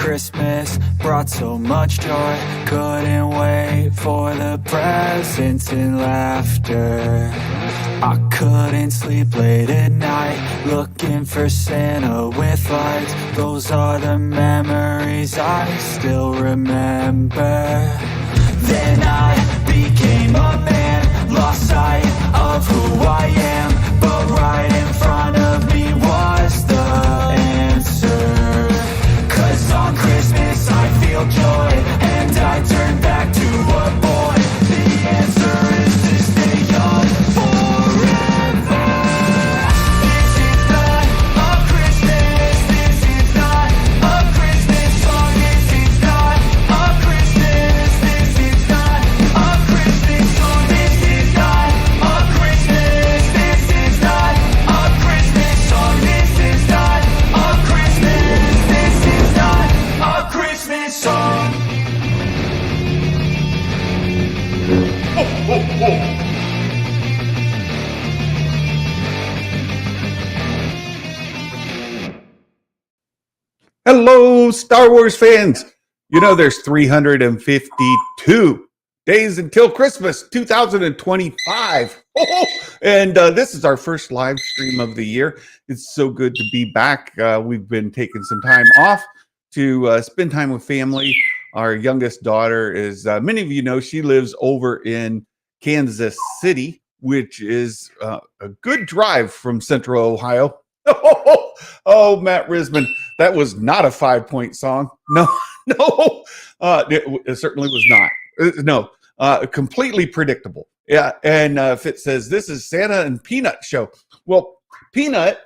Christmas brought so much joy. Couldn't wait for the presents and laughter. I couldn't sleep late at night, looking for Santa with lights. Those are the memories I still remember. Then I became a man, lost sight of who I am, but right in front of me was the answer. 'Cause on Christmas I feel joy, and I turn back to a boy. The answer is to stay young forever. This is not a Christmas, this is not a Christmas song. This is not a Christmas, this is not a Christmas song. This is not a Christmas, this is not a Christmas song. This is not a Christmas, this is not a Christmas song. Hello, Star Wars fans. You know, there's 352 days until Christmas 2025. And this is our first live stream of the year. It's so good to be back. We've been taking some time off to spend time with family. Our youngest daughter is, many of you know, she lives over in Kansas City, which is a good drive from Central Ohio. Oh, Matt Risman, that was not a 5-point song. No, it certainly was not. No, completely predictable. Yeah, and Fitz says, this is Santa and Peanut show. Well, Peanut,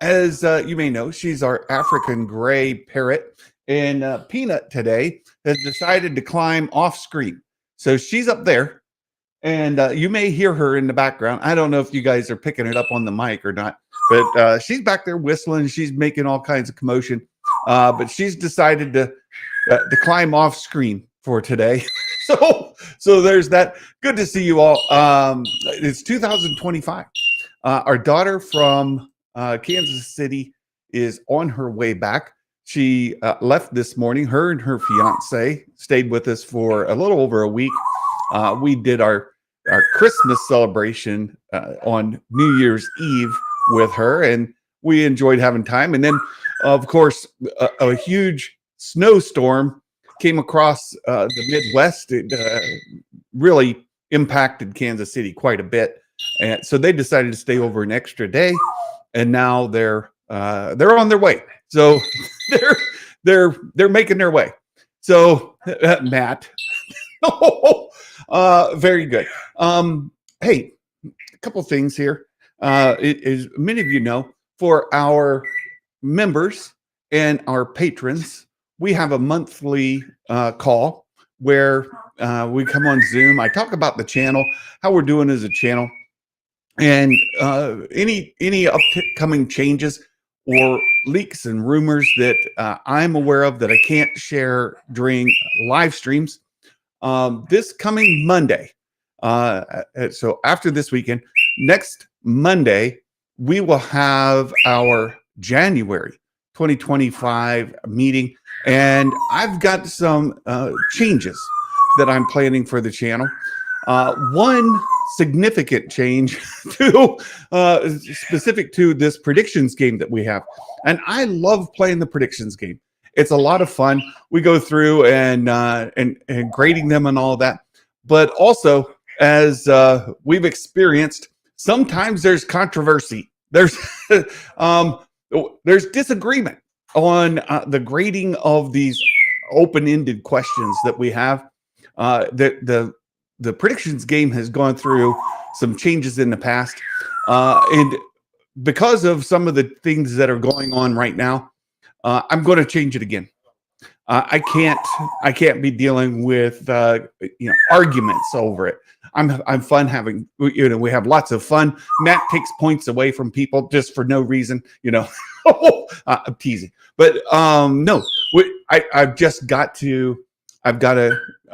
as you may know, she's our African gray parrot, and Peanut today has decided to climb off screen. So she's up there, and you may hear her in the background. I don't know if you guys are picking it up on the mic or not, but she's back there whistling. She's making all kinds of commotion, but she's decided to climb off screen for today. So there's that. Good to see you all. It's 2025. Our daughter from Kansas City is on her way back. She left this morning. Her and her fiance stayed with us for a little over a week. We did our Christmas celebration on New Year's Eve with her, and we enjoyed having time. And then, of course, a huge snowstorm came across the Midwest. It really impacted Kansas City quite a bit, and so they decided to stay over an extra day. And now they're on their way. So they're making their way. So Matt, very good. Hey, a couple things here. As many of you know, for our members and our patrons, we have a monthly call where we come on Zoom. I talk about the channel, how we're doing as a channel, and any upcoming changes or leaks and rumors that I'm aware of that I can't share during live streams. This coming Monday, so after this weekend, next Monday, we will have our January 2025 meeting, and I've got some changes that I'm planning for the channel. One significant change to specific to this predictions game that we have, and I love playing the predictions game. It's a lot of fun. We go through and grading them and all that, but also as we've experienced, sometimes there's controversy. There's disagreement on the grading of these open-ended questions that we have. The predictions game has gone through some changes in the past, and because of some of the things that are going on right now, I'm going to change it again. I can't be dealing with arguments over it. I'm fun having, we have lots of fun. Matt takes points away from people just for no reason, I'm teasing, but no, I've got to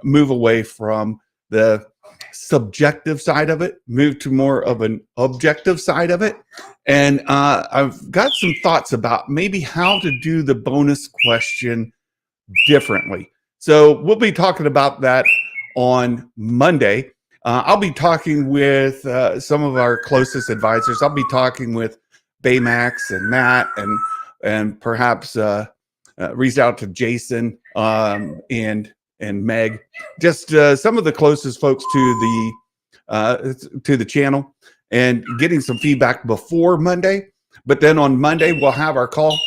move away from the subjective side of it, move to more of an objective side of it. And I've got some thoughts about maybe how to do the bonus question differently. So we'll be talking about that on Monday. I'll be talking with some of our closest advisors. I'll be talking with Baymax and Matt, and perhaps reach out to Jason and Meg, just some of the closest folks to the channel, and getting some feedback before Monday. But then on Monday we'll have our call.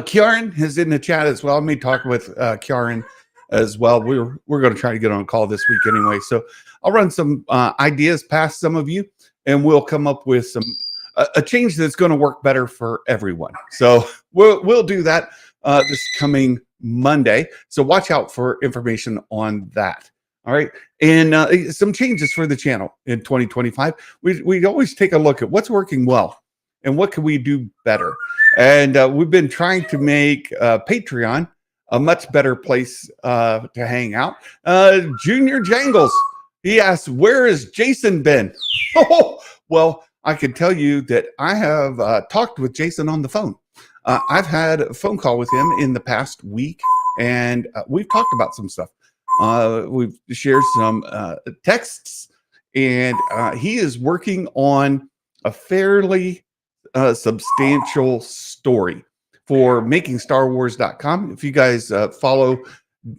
Kieran is in the chat as well. Let me talk with Kieran as well. We're going to try to get on a call this week anyway. So I'll run some ideas past some of you, and we'll come up with some a change that's going to work better for everyone. So we'll do that this coming Monday. So watch out for information on that. All right. And some changes for the channel in 2025. We always take a look at what's working well and what can we do better. And we've been trying to make Patreon a much better place to hang out. Junior Jangles, he asks, where has Jason been? Oh, well, I can tell you that I have talked with Jason on the phone. I've had a phone call with him in the past week, and we've talked about some stuff. We've shared some texts, and he is working on a fairly substantial story for MakingStarWars.com. If you guys follow,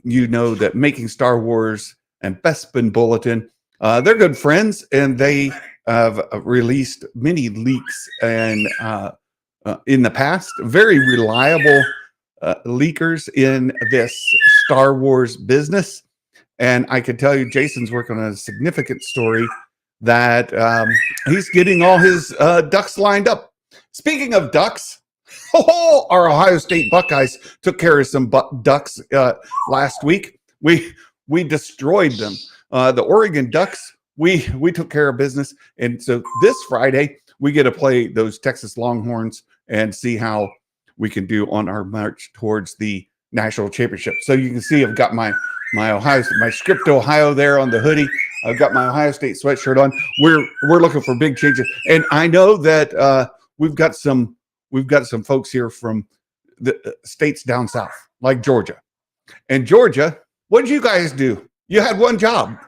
you know that Making Star Wars and Bespin Bulletin, they're good friends, and they have released many leaks and in the past, very reliable leakers in this Star Wars business. And I can tell you, Jason's working on a significant story that he's getting all his ducks lined up. Speaking of ducks, our Ohio State Buckeyes took care of some ducks last week. We destroyed them. The Oregon Ducks, we took care of business. And so this Friday, we get to play those Texas Longhorns and see how we can do on our march towards the national championship. So you can see I've got my Script Ohio there on the hoodie. I've got my Ohio State sweatshirt on. We're looking for big changes, and I know that we've got some folks here from the states down south, like Georgia. And Georgia, what did you guys do? You had one job,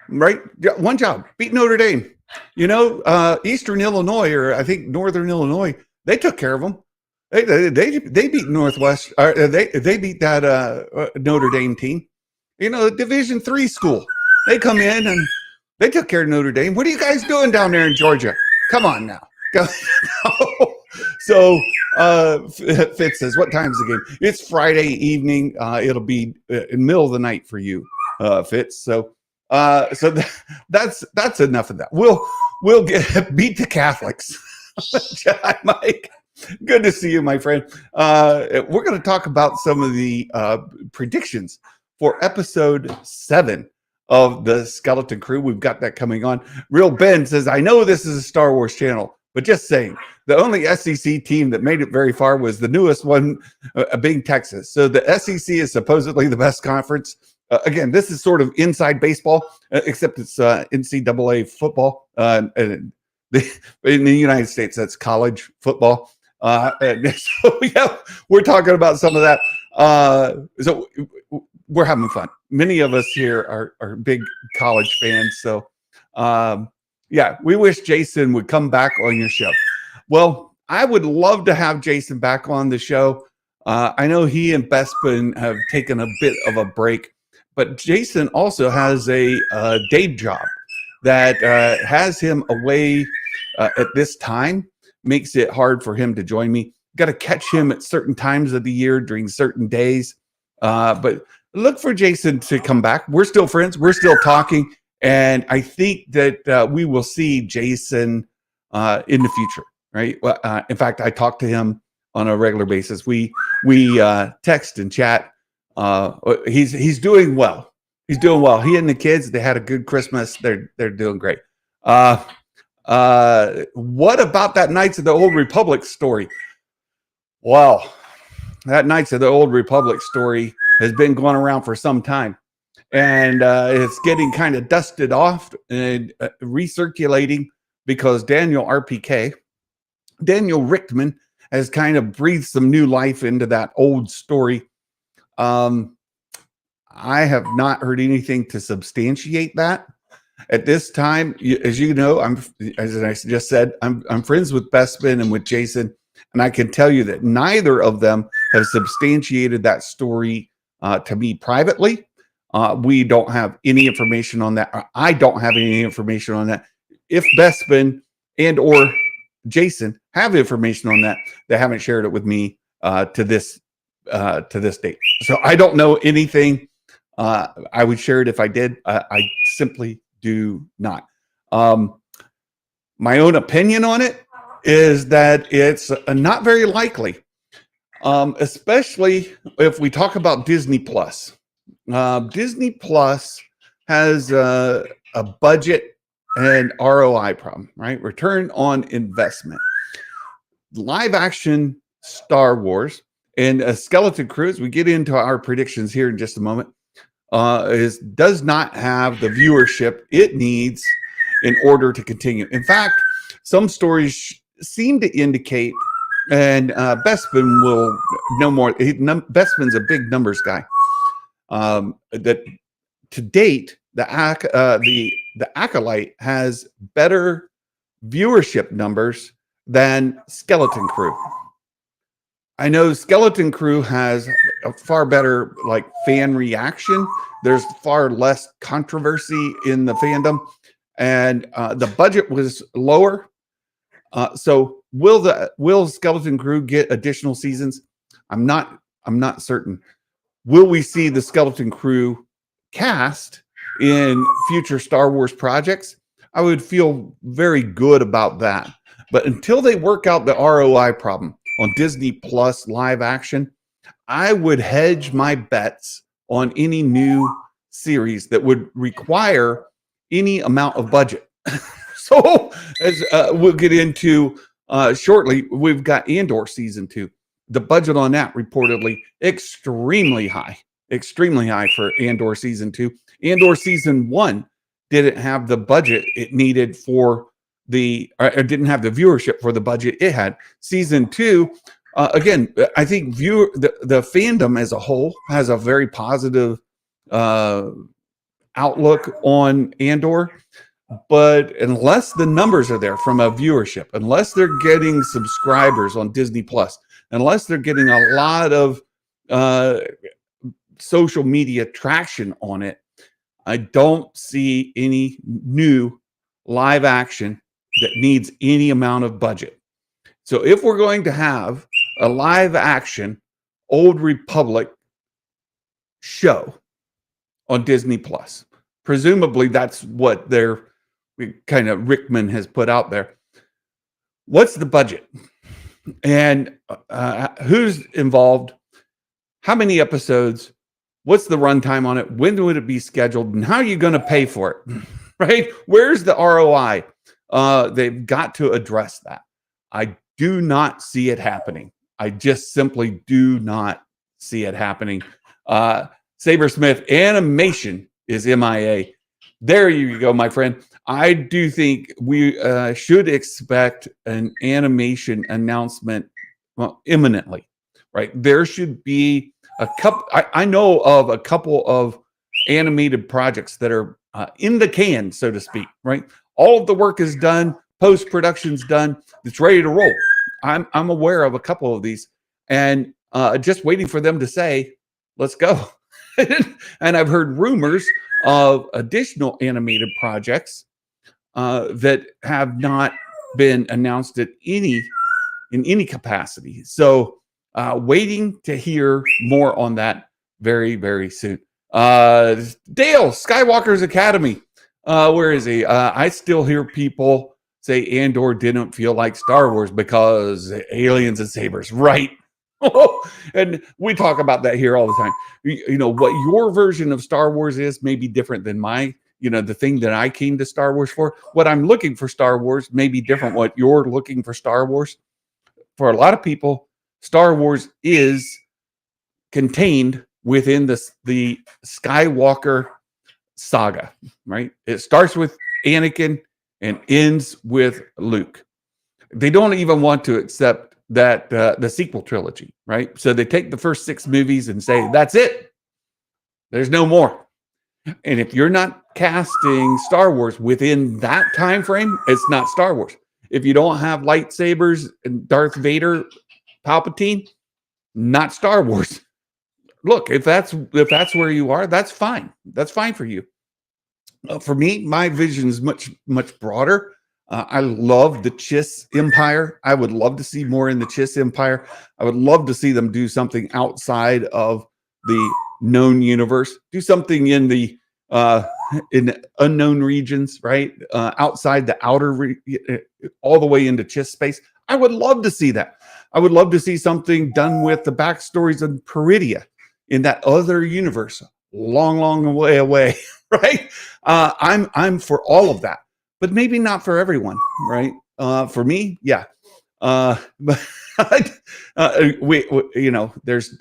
right? One job, beat Notre Dame. You know, Eastern Illinois, or I think Northern Illinois, they took care of them. They beat Northwest. They beat that Notre Dame team. You know, Division III school. They come in and they took care of Notre Dame. What are you guys doing down there in Georgia? Come on now. So Fitz says, what time is the game? It's Friday evening. It'll be in the middle of the night for you, Fitz. So that's enough of that. We'll beat the Catholics. Mike, good to see you, my friend. We're going to talk about some of the predictions for episode 7 of the Skeleton Crew. We've got that coming on. Real Ben says, I know this is a Star Wars channel, but just saying, the only SEC team that made it very far was the newest one, being Texas. So the SEC is supposedly the best conference. Again, this is sort of inside baseball, except it's NCAA football. In the United States, that's college football. So yeah, we're talking about some of that. So we're having fun. Many of us here are big college fans. So yeah, we wish Jason would come back on your show. Well, I would love to have Jason back on the show. I know he and Bespin have taken a bit of a break, but Jason also has a day job that has him away at this time, makes it hard for him to join me. Got to catch him at certain times of the year during certain days. But look for Jason to come back. We're still friends. We're still talking. And I think that we will see Jason in the future, right? Well, in fact, I talk to him on a regular basis. We text and chat. He's doing well. He's doing well. He and the kids, they had a good Christmas. They're doing great. What about that Knights of the Old Republic story? Well, that Knights of the Old Republic story has been going around for some time, and it's getting kind of dusted off and recirculating because Daniel Richtman, has kind of breathed some new life into that old story. I have not heard anything to substantiate that. At this time, as you know, as I just said, I'm friends with Bespin and with Jason, and I can tell you that neither of them have substantiated that story to me privately. We don't have any information on that. I don't have any information on that. If Bespin and or Jason have information on that, they haven't shared it with me to this date. So I don't know anything. I would share it if I did. I simply do not. My own opinion on it is that it's not very likely, especially if we talk about Disney Plus. Disney Plus has a budget and ROI problem, right? Return on investment. Live action Star Wars and a Skeleton Crew, as we get into our predictions here in just a moment, does not have the viewership it needs in order to continue. In fact, some stories seem to indicate, and Bespin will know more. Bespin's a big numbers guy. That to date, the Acolyte has better viewership numbers than Skeleton Crew. I know Skeleton Crew has a far better fan reaction. There's far less controversy in the fandom, and the budget was lower. So will Skeleton Crew get additional seasons? I'm not certain. Will we see the Skeleton Crew cast in future Star Wars projects? I would feel very good about that. But until they work out the ROI problem on Disney Plus live action, I would hedge my bets on any new series that would require any amount of budget. So, as we'll get into shortly, we've got Andor season 2. The budget on that reportedly extremely high for Andor season 2. Andor season 1 didn't have the budget it needed for it didn't have the viewership for the budget it had. Season 2, again, I think the fandom as a whole has a very positive outlook on Andor. But unless the numbers are there from a viewership, unless they're getting subscribers on Disney Plus, unless they're getting a lot of social media traction on it, I don't see any new live action that needs any amount of budget. So if we're going to have a live action Old Republic show on Disney Plus, presumably that's what Rickman has put out there. What's the budget? And who's involved? How many episodes? What's the runtime on it? When would it be scheduled? And how are you going to pay for it? Right? Where's the ROI? They've got to address that. I do not see it happening. I just simply do not see it happening. Sabersmith Animation is MIA. There you go, my friend. I do think we should expect an animation announcement imminently, right? There should be a couple. I know of a couple of animated projects that are in the can, so to speak, right? All of the work is done, post-production's done, it's ready to roll. I'm aware of a couple of these, and just waiting for them to say, let's go. And I've heard rumors of additional animated projects that have not been announced in any capacity. So waiting to hear more on that very, very soon. Dale, Skywalker's Academy. Where is he? I still hear people say Andor didn't feel like Star Wars because aliens and sabers, right? And we talk about that here all the time. You know, what your version of Star Wars is may be different than my, the thing that I came to Star Wars for. What I'm looking for Star Wars may be different what you're looking for Star Wars. For a lot of people, Star Wars is contained within the Skywalker saga, right? It starts with Anakin and ends with Luke. They don't even want to accept the sequel trilogy, right? So they take the first 6 movies and say, that's it. There's no more. And if you're not casting Star Wars within that time frame, it's not Star Wars. If you don't have lightsabers and Darth Vader, Palpatine, not Star Wars. Look, if that's where you are, that's fine. That's fine for you. For me, my vision is much broader. I love the Chiss Empire. I would love to see more in the Chiss Empire. I would love to see them do something outside of the known universe. Do something in the in unknown regions, right? Outside the outer, all the way into Chiss space. I would love to see that. I would love to see something done with the backstories of Peridia in that other universe, long way away, right? I'm for all of that, but maybe not for everyone, right? For me, yeah. But we you know, there's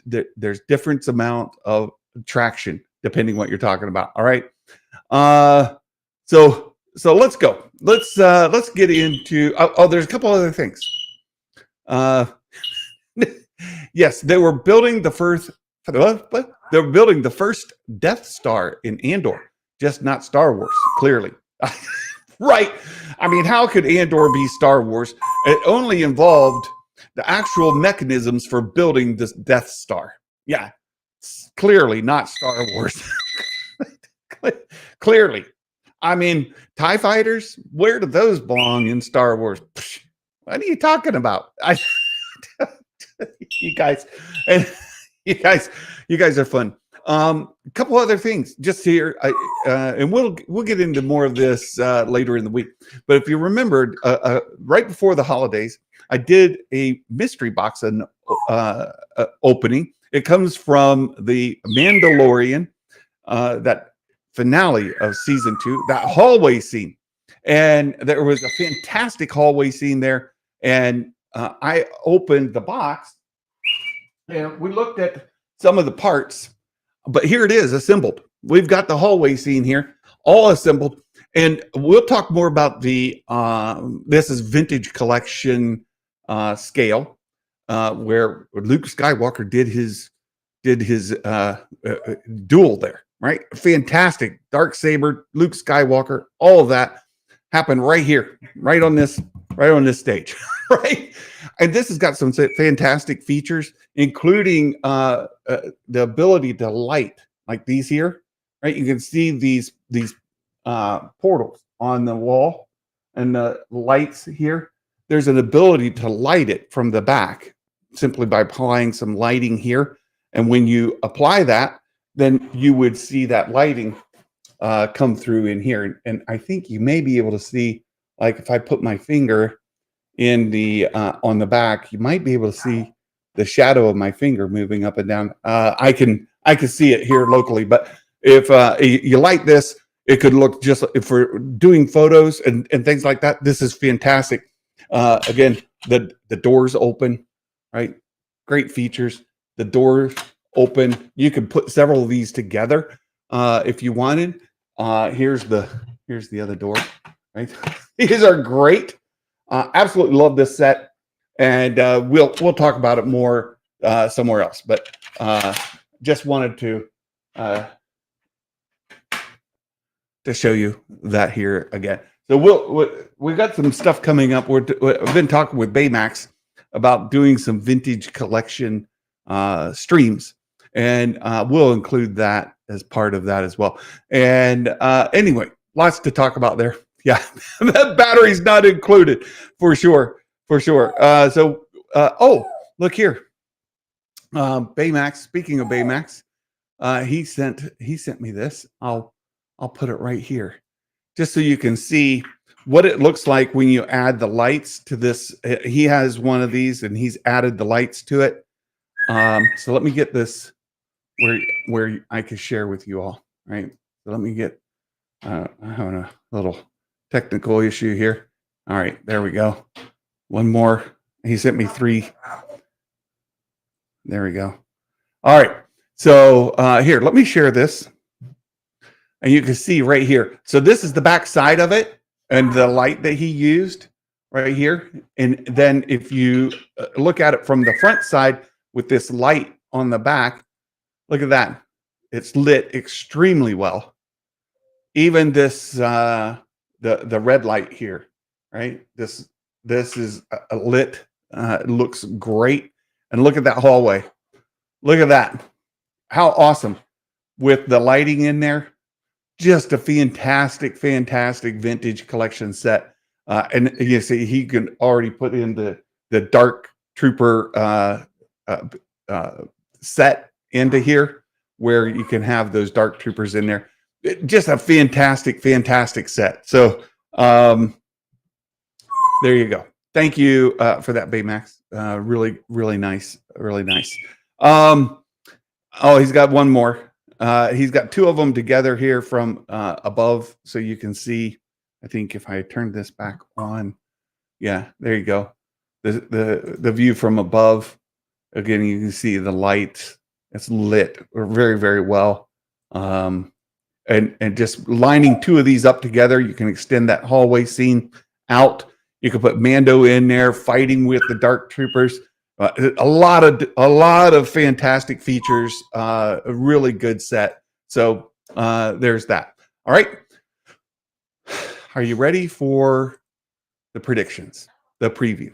different amount of traction depending what you're talking about. All right. So let's go. Let's get into. Oh, there's a couple other things. Yes, they were building the first. They were building the first Death Star in Andor, just not Star Wars. Clearly, right? I mean, how could Andor be Star Wars? It only involved the actual mechanisms for building this Death Star. Yeah, clearly not Star Wars. Clearly. I mean, TIE fighters, where do those belong in Star Wars? What are you talking about? You guys are fun. A couple other things just here, and we'll get into more of this later in the week. But if you remembered, right before the holidays, I did a mystery box opening. It comes from the Mandalorian, that finale of season 2, that hallway scene, and there was a fantastic hallway scene there. And I opened the box, and we looked at some of the parts. But here it is, assembled. We've got the hallway scene here, all assembled. And we'll talk more about the, this is vintage collection scale, where Luke Skywalker did his duel there, right? Fantastic. Darksaber, Luke Skywalker, all of that happened right here, right on this stage, right? And this has got some fantastic features, including the ability to light, like these here, right? You can see these portals on the wall and the lights here. There's an ability to light it from the back simply by applying some lighting here. And when you apply that, then you would see that lighting come through in here. And I think you may be able to see, like if I put my finger in the on the back, you might be able to see the shadow of my finger moving up and down. I can see it here locally, but if you light this, it could look just, if we're doing photos and things like that, this is fantastic. Again, the doors open, right? Great features. The doors open. You can put several of these together if you wanted. Here's the other door, right? These are great. Absolutely love this set, and we'll talk about it more somewhere else. But just wanted to show you that here again. So we've got some stuff coming up. I've been talking with Baymax about doing some vintage collection streams, and we'll include that as part of that as well. And anyway, lots to talk about there. Yeah, that battery's not included for sure. Oh, look here. Baymax, speaking of Baymax, he sent me this. I'll put it right here just so you can see what it looks like when you add the lights to this. He has one of these and he's added the lights to it. So let me get this where I can share with you all, right? So let me get, I'm having a little technical issue here. All right, there we go. One more. He sent me 3. There we go. All right. So here, let me share this. And you can see right here. So this is the back side of it and the light that he used. right here. And then if you look at it from the front side with this light on the back, look at that. It's lit extremely well. Even this, the red light here, right? This is lit. It looks great. And look at that hallway. Look at that. How awesome with the lighting in there. Just a fantastic vintage collection set. And you see, he can already put in the Dark Trooper set into here, where you can have those Dark Troopers in there. Just a fantastic set. So there you go. Thank you for that, Baymax. Really nice. Oh, he's got one more. He's got two of them together here from above, so you can see. I think if I turn this back on, yeah, there you go. The view from above. Again, you can see the light. It's lit very well. And just lining two of these up together, you can extend that hallway scene out. You can put Mando in there fighting with the Dark Troopers. A lot of fantastic features. A really good set. So there's that. All right. Are you ready for the predictions? The preview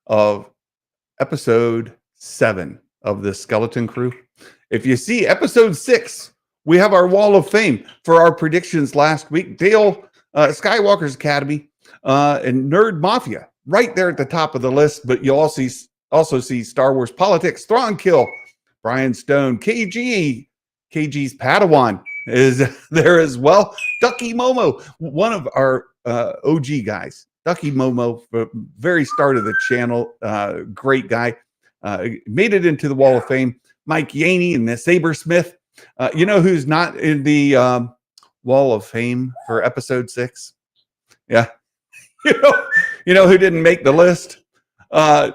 of episode 7 of the Skeleton Crew. If you see episode 6, we have our Wall of Fame for our predictions last week. Dale, Skywalker's Academy, and Nerd Mafia right there at the top of the list. But you'll also see Star Wars Politics, Thrawnkill, Brian Stone, KG's Padawan is there as well. Ducky Momo, one of our OG guys. Ducky Momo, very start of the channel, great guy. Made it into the Wall of Fame. Mike Yaney and the Sabersmith. You know who's not in the Wall of Fame for episode 6? Yeah. You know who didn't make the list? I'm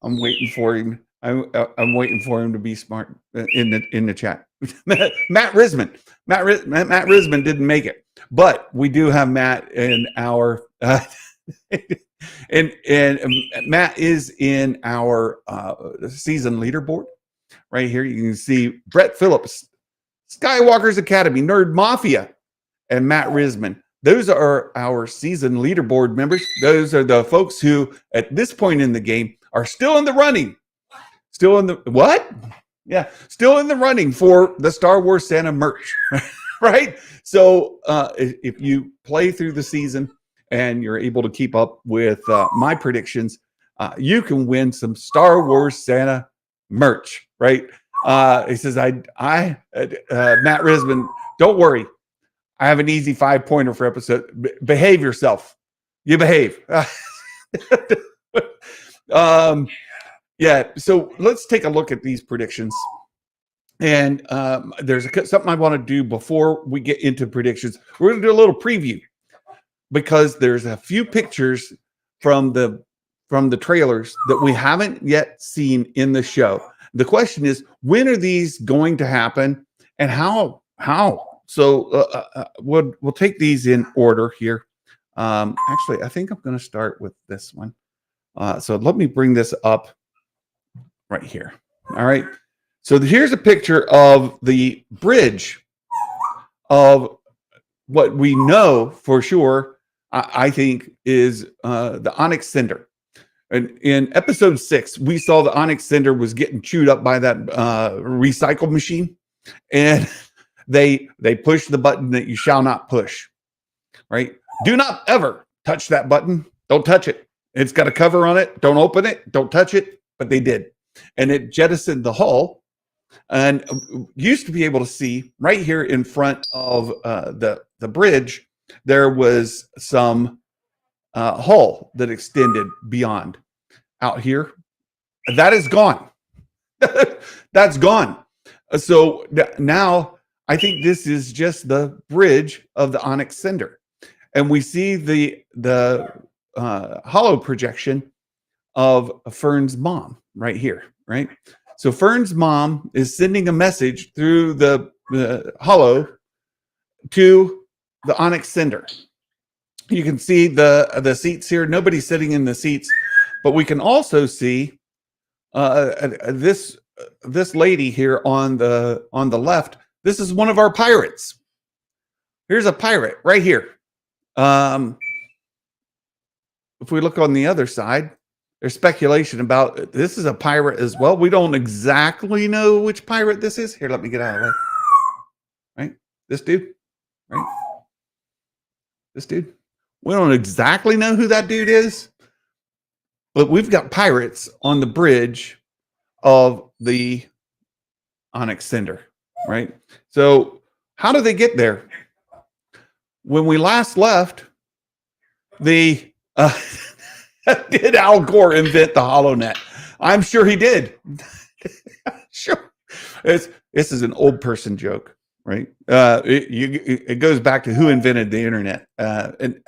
waiting for him. I'm waiting for him to be smart in the chat. Matt Risman. Matt Risman didn't make it, but we do have Matt in our and Matt is in our season leaderboard right here. You can see Brett Phillips, Skywalker's Academy, Nerd Mafia, and Matt Risman. Those are our season leaderboard members. Those are the folks who, at this point in the game, are still in the running. Still in the what? Yeah, still in the running for the Star Wars Santa merch, right? So if you play through the season and you're able to keep up with my predictions, you can win some Star Wars Santa merch, right? He says, Matt Risman, don't worry. I have an easy 5-pointer for episode. Behave yourself. You behave. Yeah. So let's take a look at these predictions. And there's something I want to do before we get into predictions. We're going to do a little preview because there's a few pictures from the trailers that we haven't yet seen in the show. The question is, when are these going to happen, and how? So we'll take these in order here. Actually, I think I'm going to start with this one. So let me bring this up right here. All right. So here's a picture of the bridge of what we know for sure, I think, is the Onyx Cinder. And in episode 6, we saw the Onyx Cinder was getting chewed up by that recycle machine. And they pushed the button that you shall not push, right? Do not ever touch that button. Don't touch it. It's got a cover on it. Don't open it. Don't touch it. But they did. And it jettisoned the hull, and used to be able to see right here in front of the bridge, there was some hull that extended beyond out here. That is gone. That's gone. So now I think this is just the bridge of the Onyx Cinder. And we see the hollow projection of Fern's mom right here, right? So Fern's mom is sending a message through the hollow to the Onyx Cinder. You can see the seats here. Nobody's sitting in the seats, but we can also see this lady here on the left. This is one of our pirates. Here's a pirate right here. If we look on the other side, there's speculation about this is a pirate as well. We don't exactly know which pirate this is. Here, let me get out of the way. Right? This dude. Right? This dude. We don't exactly know who that dude is, but we've got pirates on the bridge of the Onyx Cinder, right? So how do they get there? When we last left, did Al Gore invent the HoloNet? I'm sure he did. Sure. This is an old person joke, right? It goes back to who invented the internet. And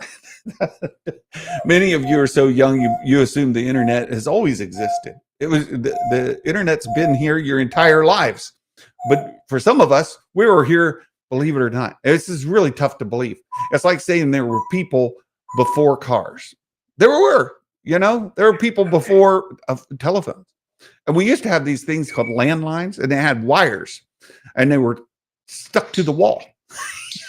many of you are so young, you assume the internet has always existed. It was the internet's been here your entire lives. But for some of us, we were here, believe it or not. This is really tough to believe. It's like saying there were people before cars. There were people before telephones. And we used to have these things called landlines, and they had wires, and they were stuck to the wall.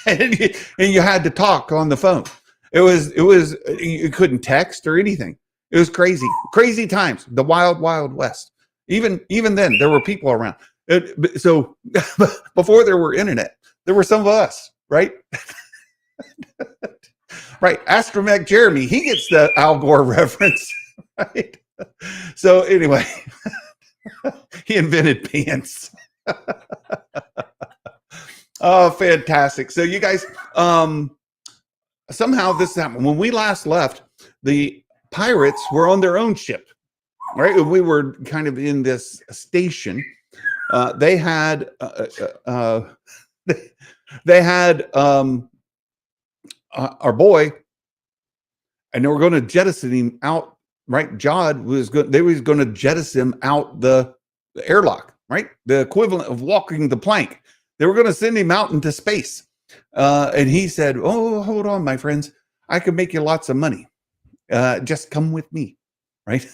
and you had to talk on the phone. It was you couldn't text or anything. It was crazy times. The wild west. Even then, there were people around. So before there were internet, there were some of us, right? Right. Astromech Jeremy, he gets the Al Gore reference, right? So anyway, he invented pants. Oh, fantastic. So you guys, somehow this happened. When we last left, the pirates were on their own ship, right? We were kind of in this station. They had our boy, and they were going to jettison him out, right? They was going to jettison him out the airlock, right? The equivalent of walking the plank. They were going to send him out into space. And he said, "Oh, hold on, my friends. I can make you lots of money. Just come with me," right?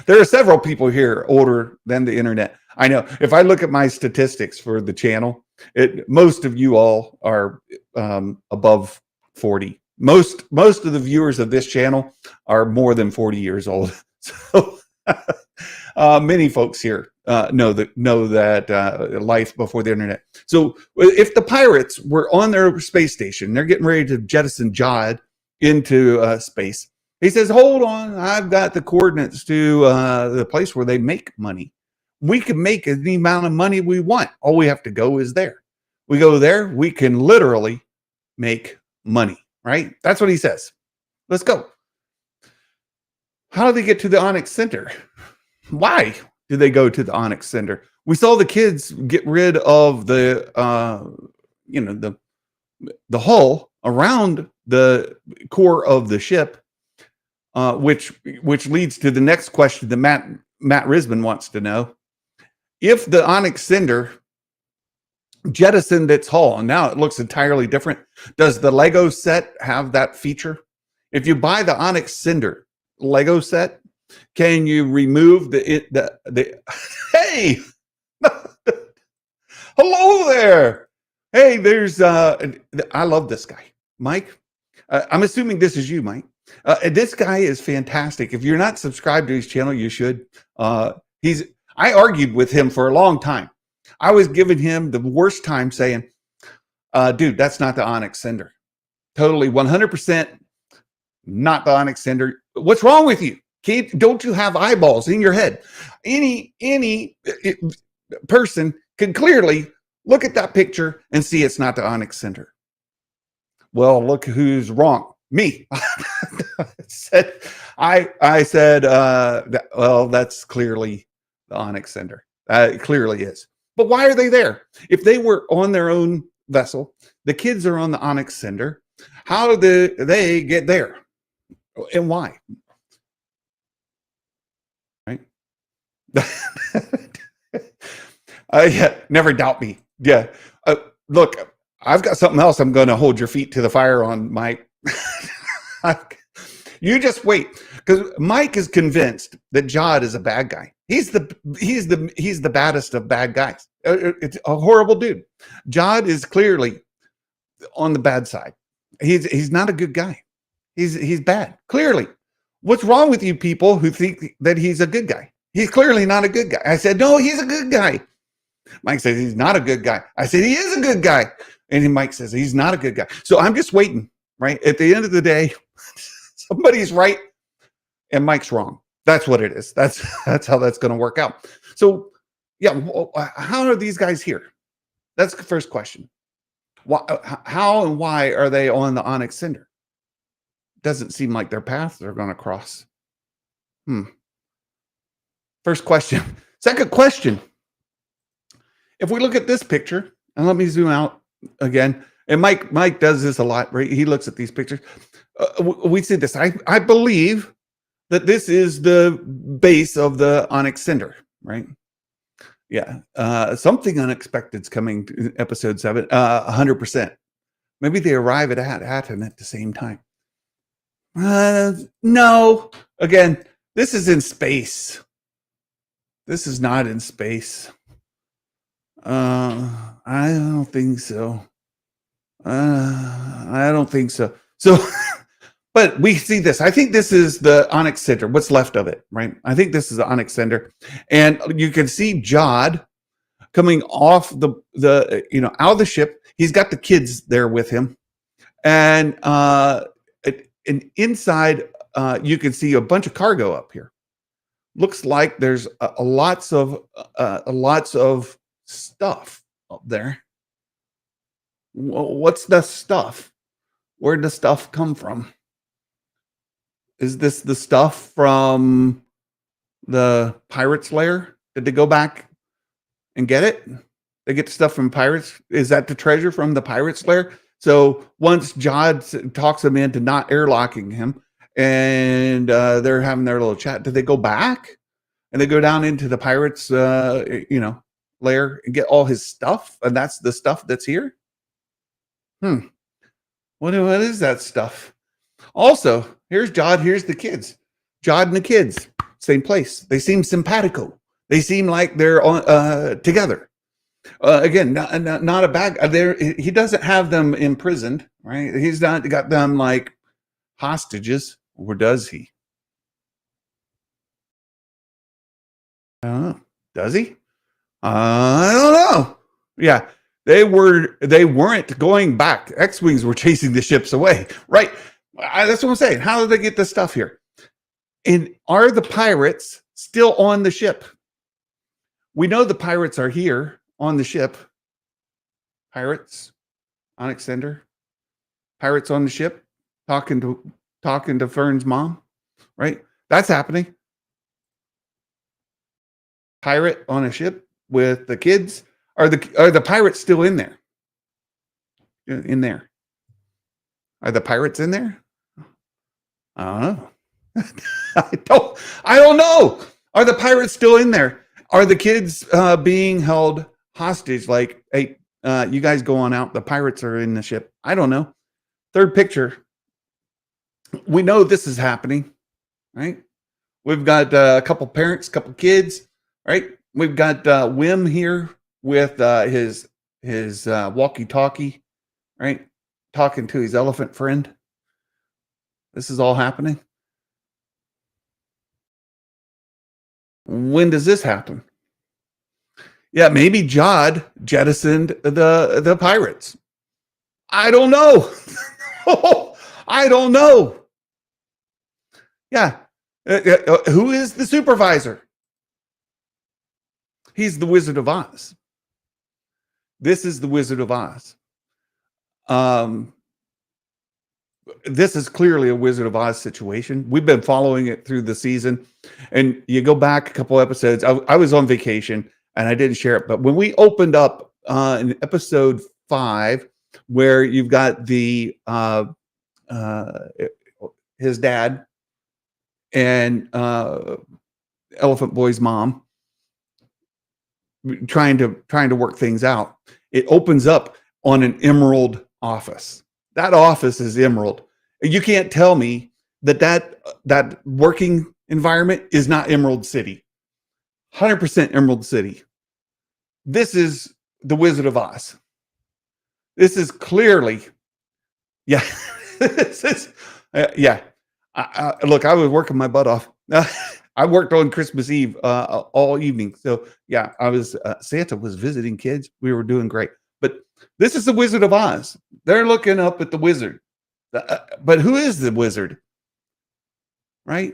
There are several people here older than the internet. I know. If I look at my statistics for the channel, most of you all are above 40. Most of the viewers of this channel are more than 40 years old. So many folks here know that life before the internet. So if the pirates were on their space station, they're getting ready to jettison Jod into space. He says, "Hold on, I've got the coordinates to the place where they make money. We can make any amount of money we want. All we have to go is there. We go there, we can literally make money," right? That's what he says. Let's go. How do they get to the Onyx Cinder? Why do they go to the Onyx Cinder? We saw the kids get rid of the hull around the core of the ship. Which leads to the next question that Matt Risman wants to know. If the Onyx Cinder jettisoned its hull, and now it looks entirely different, does the Lego set have that feature? If you buy the Onyx Cinder Lego set, can you remove the hey, hello there. Hey, there's I love this guy, Mike. I'm assuming this is you, Mike. This guy is fantastic. If you're not subscribed to his channel, you should. I argued with him for a long time. I was giving him the worst time saying, dude, that's not the Onyx Cinder. Totally 100% not the Onyx Cinder. What's wrong with you? Don't you have eyeballs in your head? Any person can clearly look at that picture and see it's not the Onyx Cinder. Well, look who's wrong. Me. I said, well, that's clearly the Onyx Cinder. It clearly is. But why are they there? If they were on their own vessel, the kids are on the Onyx Cinder. How do they get there? And why? Right? Yeah, never doubt me. Yeah. Look, I've got something else I'm going to hold your feet to the fire on, Mike. You just wait, because Mike is convinced that Jod is a bad guy. He's the baddest of bad guys. It's a horrible dude. Jod is clearly on the bad side. He's not a good guy. He's bad. Clearly. What's wrong with you people who think that he's a good guy? He's clearly not a good guy. I said, no, he's a good guy. Mike says he's not a good guy. I said, he is a good guy. And Mike says he's not a good guy. So I'm just waiting, right? At the end of the day, somebody's right and Mike's wrong. That's what it is. That's how that's going to work out. So yeah, how are these guys here? That's the first question. How and why are they on the Onyx Cinder? Doesn't seem like their paths are going to cross. First question. Second question. If we look at this picture, and let me zoom out again, and Mike does this a lot, right? He looks at these pictures. We see this. I believe that this is the base of the Onyx Cinder, right? Yeah. Something unexpected's coming to episode 7. 100%. Maybe they arrive at Aten at the same time. No. Again, this is in space. This is not in space. I don't think so. I don't think so. So, but we see this. I think this is the Onyx Cinder. What's left of it, right? I think this is the Onyx Cinder, and you can see Jod coming off the out of the ship. He's got the kids there with him, and inside you can see a bunch of cargo up here. Looks like there's lots of stuff up there. What's the stuff? Where'd the stuff come from? Is this the stuff from the Pirates lair? Did they go back and get it? They get the stuff from Pirates? Is that the treasure from the Pirates lair? So once Jod talks them into not airlocking him, and they're having their little chat, did they go back and they go down into the Pirates, lair and get all his stuff? And that's the stuff that's here? What is that stuff? Also, here's Jod. Here's the kids. Jod and the kids, same place. They seem simpatico. They seem like they're together. Again, not a bad guy. He doesn't have them imprisoned, right? He's not got them like hostages, or does he? I don't know. Does he? I don't know. Yeah, they weren't going back. X-wings were chasing the ships away, right? That's what I'm saying. How did they get the stuff here? And are the pirates still on the ship? We know the pirates are here on the ship. Pirates, Onyx Cinder, pirates on the ship, talking to Fern's mom, right? That's happening. Pirate on a ship with the kids. Are the pirates still in there? In there? Are the pirates in there? I don't know. I don't know. Are the pirates still in there? Are the kids being held hostage? Like, hey, you guys go on out. The pirates are in the ship. I don't know. Third picture. We know this is happening, right? We've got a couple parents, couple kids, right? We've got Wim here with his walkie-talkie, right? Talking to his elephant friend. This is all happening. When does this happen? Yeah, maybe Jod jettisoned the pirates. I don't know. I don't know. Yeah. Who is the supervisor? He's the Wizard of Oz. This is the Wizard of Oz. This is clearly a Wizard of Oz situation. We've been following it through the season, and you go back a couple episodes. I was on vacation and I didn't share it, but when we opened up in episode 5, where you've got the his dad and Elephant Boy's mom trying to work things out. It opens up on an emerald office. That office is emerald. You can't tell me that working environment is not Emerald City. 100% Emerald City. This is the Wizard of Oz. This is clearly, yeah. This is, yeah. Look, I was working my butt off. I worked on Christmas Eve all evening. So yeah, Santa was visiting kids. We were doing great. But this is the Wizard of Oz. They're looking up at the wizard. But who is the wizard? Right?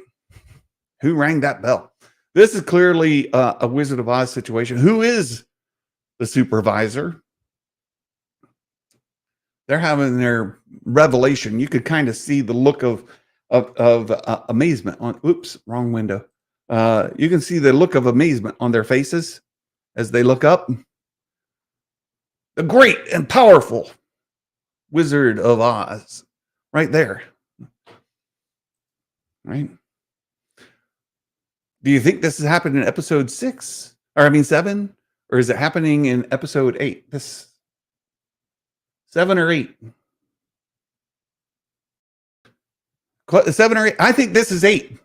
Who rang that bell? This is clearly a Wizard of Oz situation. Who is the supervisor? They're having their revelation. You could kind of see the look of amazement on. Oops, wrong window. You can see the look of amazement on their faces as they look up. The great and powerful Wizard of Oz, right there. Right? Do you think this has happened in episode 6? Or I mean 7? Or is it happening in episode 8? This 7 or 8? 7 or 8? I think this is 8.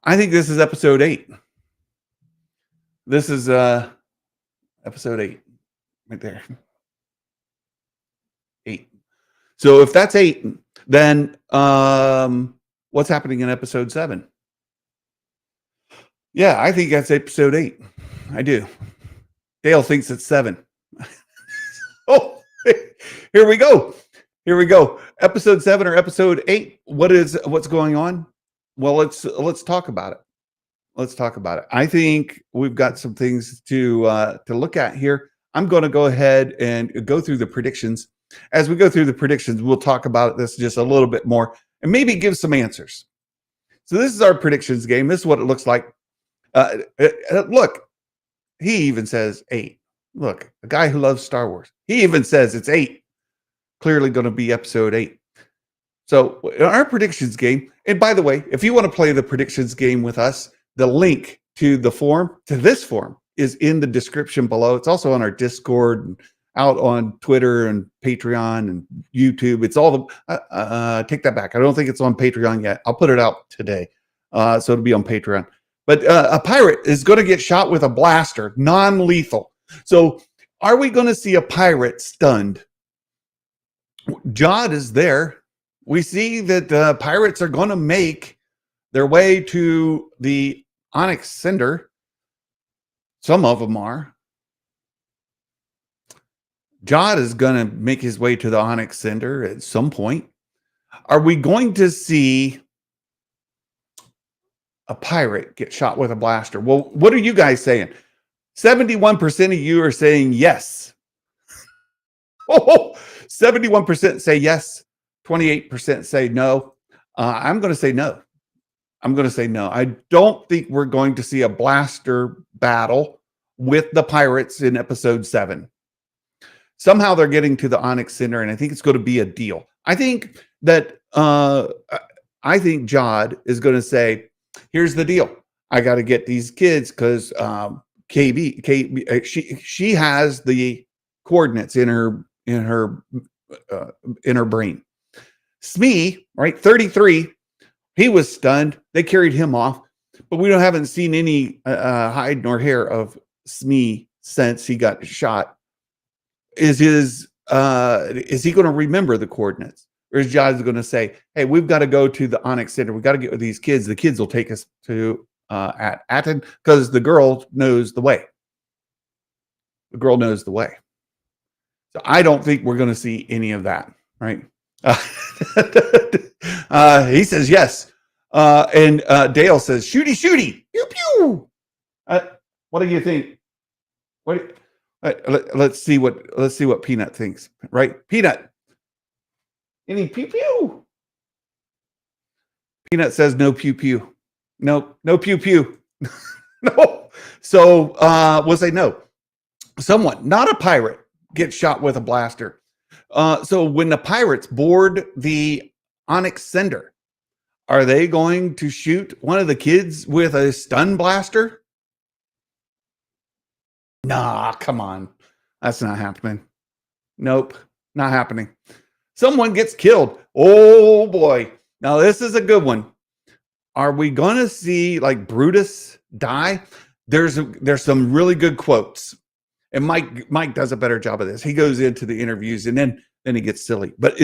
I think this is episode 8. This is episode 8. Right there. 8. So if that's 8, then what's happening in episode 7? Yeah, I think that's episode 8. I do. Dale thinks it's 7. Oh, here we go. Here we go. Episode 7 or episode 8. What's going on? Well, let's talk about it. Let's talk about it. I think we've got some things to look at here. I'm going to go ahead and go through the predictions. As we go through the predictions, we'll talk about this just a little bit more and maybe give some answers. So this is our predictions game. This is what it looks like. Look, he even says 8. Look, a guy who loves Star Wars. He even says it's 8. Clearly going to be episode 8. So our predictions game, and by the way, if you want to play the predictions game with us, the link to the form, to this form, is in the description below. It's also on our Discord and out on Twitter and Patreon and YouTube. It's all the, take that back. I don't think it's on Patreon yet. I'll put it out today. So it'll be on Patreon. But a pirate is going to get shot with a blaster, non-lethal. So are we going to see a pirate stunned? Jod is there. We see that pirates are going to make their way to the Onyx Cinder. Some of them are. Jod is going to make his way to the Onyx Cinder at some point. Are we going to see a pirate get shot with a blaster? Well, what are you guys saying? 71% of you are saying yes. Oh, 71% say yes. 28% say no. I'm going to say no. I'm going to say no. I don't think we're going to see a blaster battle with the pirates in episode 7. Somehow they're getting to the Onyx Cinder, and I think it's going to be a deal. I think that I think Jod is going to say, here's the deal. I got to get these kids because KB, she has the coordinates in her brain. Smee, right, 33, he was stunned. They carried him off, but we haven't seen any hide nor hair of Smee since he got shot. Is he going to remember the coordinates? Or is Jod going to say, hey, we've got to go to the Onyx Center. We've got to get with these kids. The kids will take us to Aten because the girl knows the way. The girl knows the way. So I don't think we're going to see any of that, right? He says yes. And Dale says, shooty, shooty, pew, pew. What do you think? Let's see what Peanut thinks, right? Peanut, any pew pew? Peanut says no pew pew. No pew pew. No. So we'll say no. Someone, not a pirate, gets shot with a blaster. So when the pirates board the Onyx Cinder, are they going to shoot one of the kids with a stun blaster? Nah, come on. That's not happening. Nope, not happening. Someone gets killed. Oh boy. Now this is a good one. Are we going to see like Brutus die? There's some really good quotes. And Mike does a better job of this. He goes into the interviews and then he gets silly. But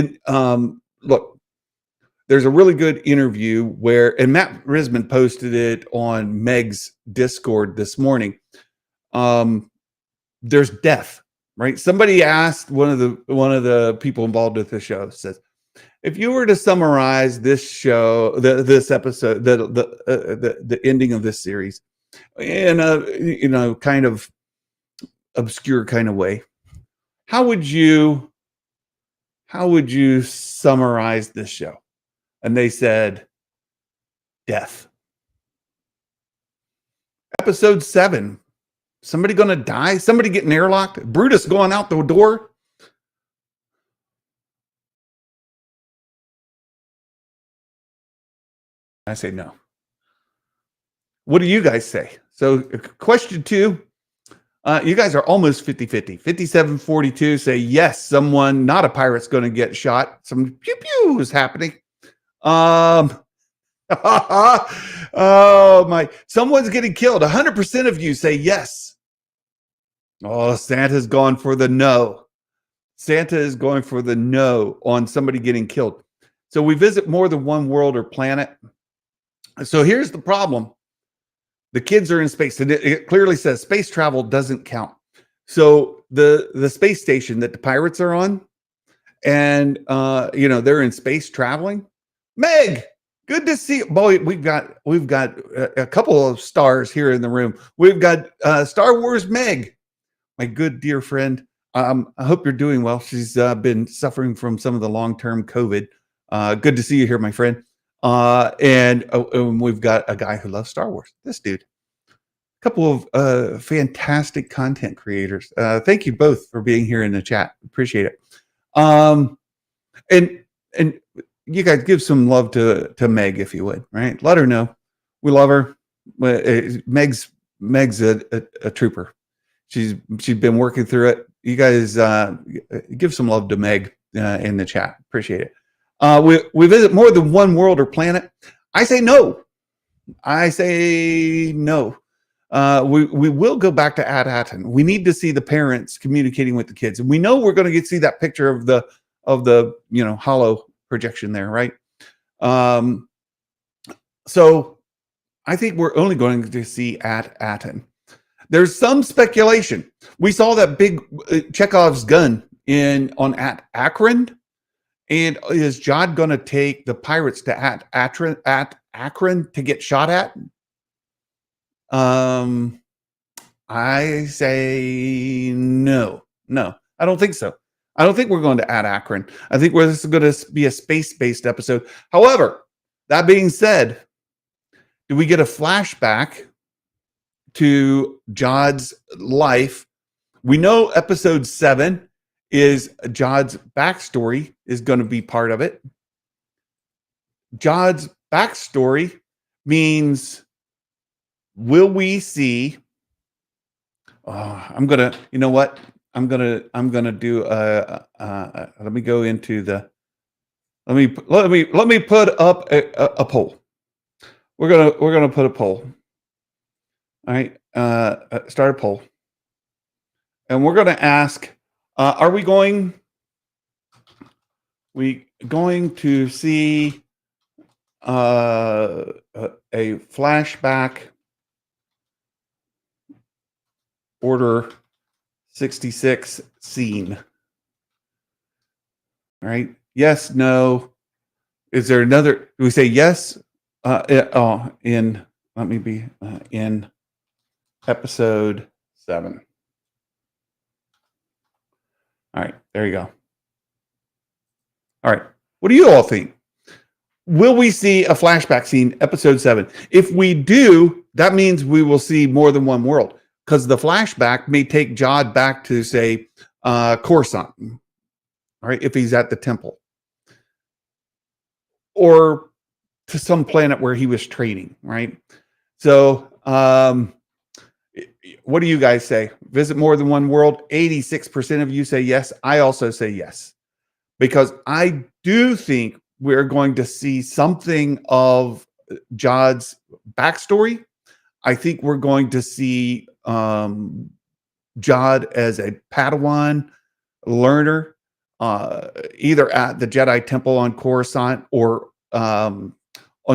look, there's a really good interview where, and Matt Risman posted it on Meg's Discord this morning. There's death, right? Somebody asked one of the people involved with the show, says, if you were to summarize this show, this episode, the ending of this series, in a kind of obscure kind of way, how would you summarize this show? And they said, death. Episode 7. Somebody gonna die? Somebody getting airlocked? Brutus going out the door? I say no. What do you guys say? So question 2, you guys are almost 50-50. 57-42 say yes, someone, not a pirate's going to get shot. Some pew-pew is happening. Oh my, someone's getting killed. 100% of you say yes. Oh, Santa's gone for the no. Santa is going for the no on somebody getting killed. So we visit more than one world or planet. So here's the problem. The kids are in space, and it clearly says space travel doesn't count. So the space station that the pirates are on, and they're in space traveling. Meg, good to see you. Boy, we've got a couple of stars here in the room. We've got Star Wars Meg, my good dear friend. I hope you're doing well. She's been suffering from some of the long-term COVID. Good to see you here, my friend. And we've got a guy who loves Star Wars. This dude. A couple of fantastic content creators. Thank you both for being here in the chat. Appreciate it. And you guys give some love to Meg if you would, right? Let her know we love her. Meg's a trooper. She's been working through it. You guys give some love to Meg in the chat. Appreciate it. We visit more than one world or planet. I say no. We will go back to At-Aten. We need to see the parents communicating with the kids, and we know we're going to see that picture of the hollow projection there, right? So I think we're only going to see At-Aten. There's some speculation. We saw that big Chekhov's gun on Akron. And is Jod going to take the pirates to Akron to get shot at? I say no. No, I don't think so. I don't think we're going to Akron. I think this is going to be a space-based episode. However, that being said, do we get a flashback to Jod's life? We know episode 7 is Jod's backstory is going to be part of it. Jod's backstory means, will we see? I'm gonna, you know what? I'm gonna do. Let me go into the. Let me put up a poll. We're gonna put a poll. All right. Start a poll, and we're gonna ask. Are we going to see a flashback Order 66 scene? All right. Yes, no. Is there another? Do we say yes? Let me be in episode 7. All right, there you go. All right, what do you all think? Will we see a flashback scene, episode 7? If we do, that means we will see more than one world, because the flashback may take Jod back to, say, Coruscant, all right, if he's at the temple, or to some planet where he was training, right? So, what do you guys say? visit more than one world? 86% of you say yes. I also say yes, because I do think we're going to see something of Jod's backstory. I think we're going to see Jod as a Padawan learner, either at the Jedi Temple on Coruscant or on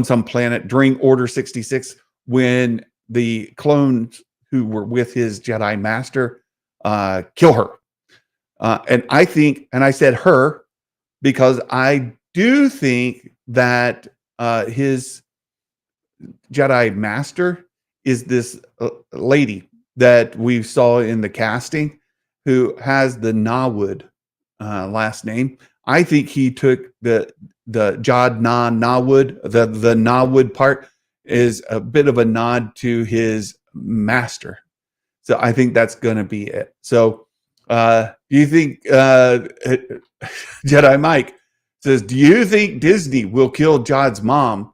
some planet during Order 66, when the clones who were with his Jedi master kill her. And I think, and I said her, because I do think that his Jedi master is this lady that we saw in the casting, who has the Nawood last name. I think he took the Jod Nawood, the Nawood part is a bit of a nod to his master. So I think that's going to be it. So do you think Jedi Mike says, do you think Disney will kill Jod's mom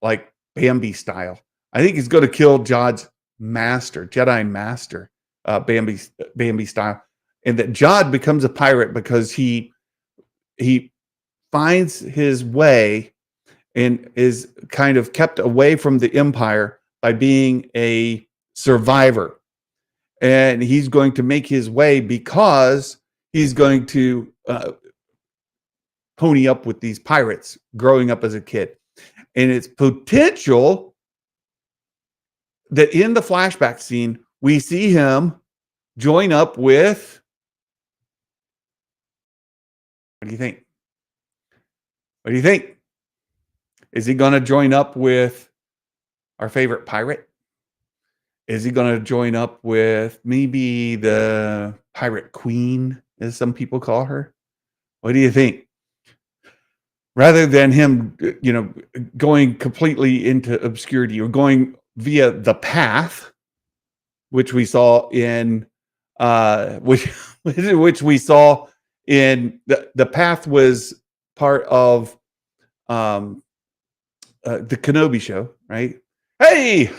like Bambi style? I think he's going to kill Jod's master, Jedi master, Bambi style, and that Jod becomes a pirate because he finds his way and is kind of kept away from the Empire by being a survivor. And he's going to make his way because he's going to pony up with these pirates growing up as a kid. And it's potential that in the flashback scene, we see him join up with, what do you think? What do you think? Is he going to join up with our favorite pirate? Is he going to join up with maybe the pirate queen, as some people call her? What do you think? Rather than him, going completely into obscurity or going via the path, which we saw in, which we saw in the path was part of the Kenobi show, right? Hey,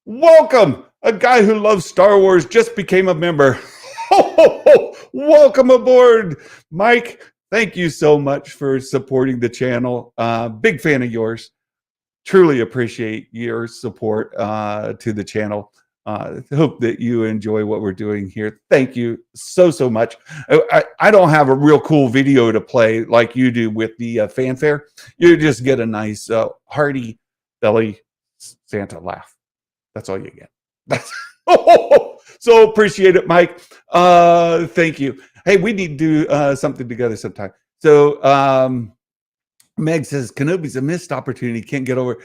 welcome! A guy who loves Star Wars just became a member. Welcome aboard, Mike. Thank you so much for supporting the channel. Big fan of yours. Truly appreciate your support to the channel. Hope that you enjoy what we're doing here. Thank you so much. I don't have a real cool video to play like you do with the fanfare. You just get a nice hearty belly Santa laugh. That's all you get. That's so appreciate it, Mike. Thank you. Hey, we need to do something together sometime. So Meg says Kenobi's a missed opportunity. Can't get over.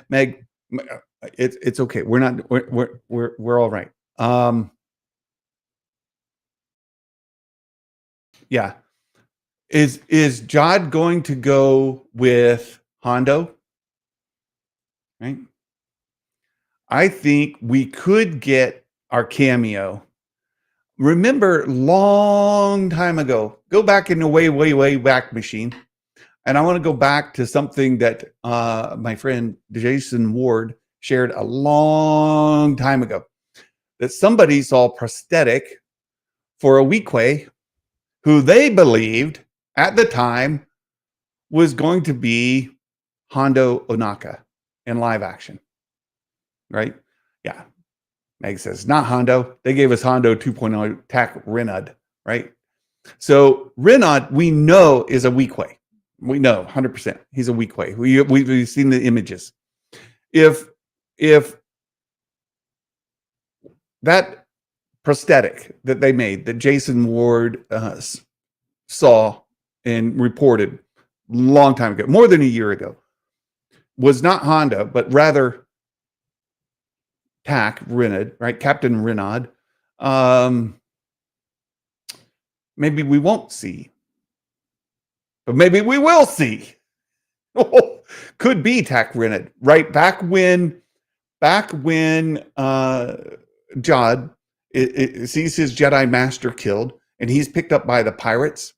Meg, it's okay. We're not. We're all right. Yeah. Is Jod going to go with Hondo? Right. I think we could get our cameo. Remember, long time ago, go back in the way back machine. And I want to go back to something that my friend Jason Ward shared a long time ago, that somebody saw prosthetic for a Weequay who they believed at the time was going to be Hondo Ohnaka in live action. Right? Yeah. Meg says, not Hondo. They gave us Hondo 2.0 Tack Renaud, right? So Renaud, we know, is a Weequay. We know 100% he's a Weequay. We've seen the images. If that prosthetic that they made, that Jason Ward saw and reported a long time ago, more than a year ago, was not Hondo, but rather Tack Renaud, right? Captain Renaud. Maybe we won't see, but maybe we will see. Could be Tack Renaud, right? Back when Jod sees his Jedi master killed and he's picked up by the pirates.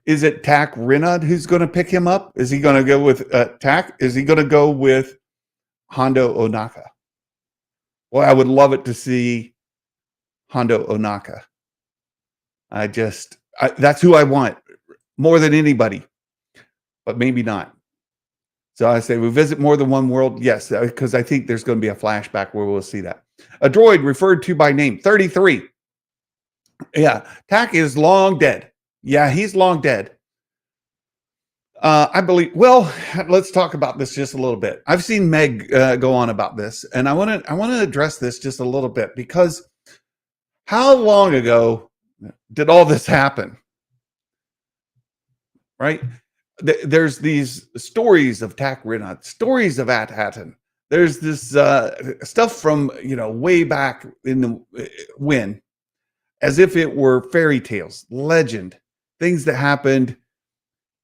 Is it Tack Renaud who's going to pick him up? Is he going to go with Tack? Is he going to go with Hondo Ohnaka? Well, I would love it to see Hondo Onaka. That's who I want more than anybody, but maybe not. So I say we visit more than one world. Yes, because I think there's going to be a flashback where we'll see that. A droid referred to by name, 33. Yeah, Tak is long dead. Yeah, he's long dead. I believe. Well, let's talk about this just a little bit. I've seen Meg go on about this, and I want to address this just a little bit because how long ago did all this happen? Right? There's these stories of Tak Rinat, stories of At-Hatan. There's this stuff from way back in the when, as if it were fairy tales, legend, things that happened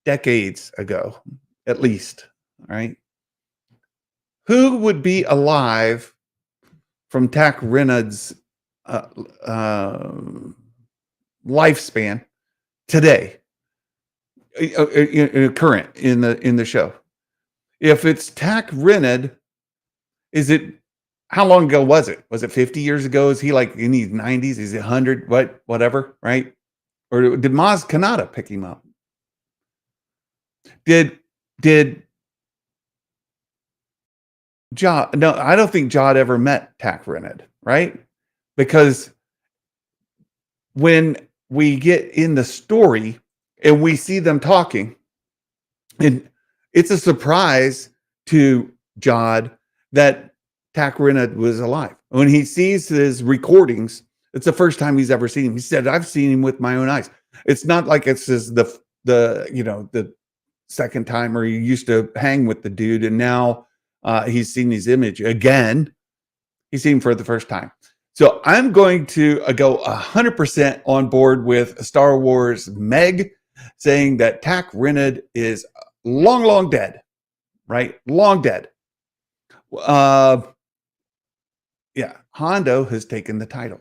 decades ago, at least. Right? Who would be alive from Tak Rinat's lifespan today? Current in the show. If it's Tak Rinat, is it how long ago was it? Was it 50 years ago? Is he like in his 90s? Is it 100? Whatever, right? Or did Maz Kanata pick him up? Did Jod? No, I don't think Jod ever met Tak Rinat, right? Because when we get in the story and we see them talking, and it's a surprise to Jod that Tak Rinat was alive. When he sees his recordings, it's the first time he's ever seen him. He said, "I've seen him with my own eyes." It's not like it's just the second time, or he used to hang with the dude, and now he's seen his image again. He's seen him for the first time. So I'm going to go 100% on board with Star Wars Meg, saying that Tak Rinat is long dead, right? Long dead. Yeah, Hondo has taken the title.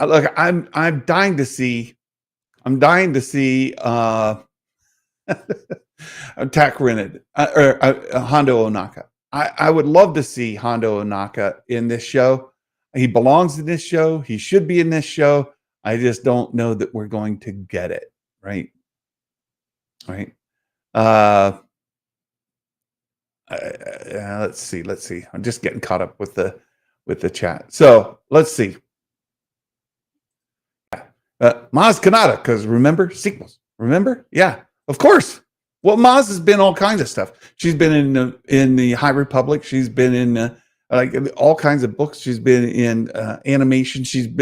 Look, I'm dying to see Tak Rinat or Hondo Onaka. I would love to see Hondo Onaka in this show. He belongs in this show. He should be in this show. I just don't know that we're going to get it. Right. Let's see. I'm just getting caught up with the chat. So let's see. Maz Kanata, because remember sequels. Remember? Yeah, of course. Well, Maz has been all kinds of stuff. She's been in the High Republic. She's been in like all kinds of books. She's been in animation. She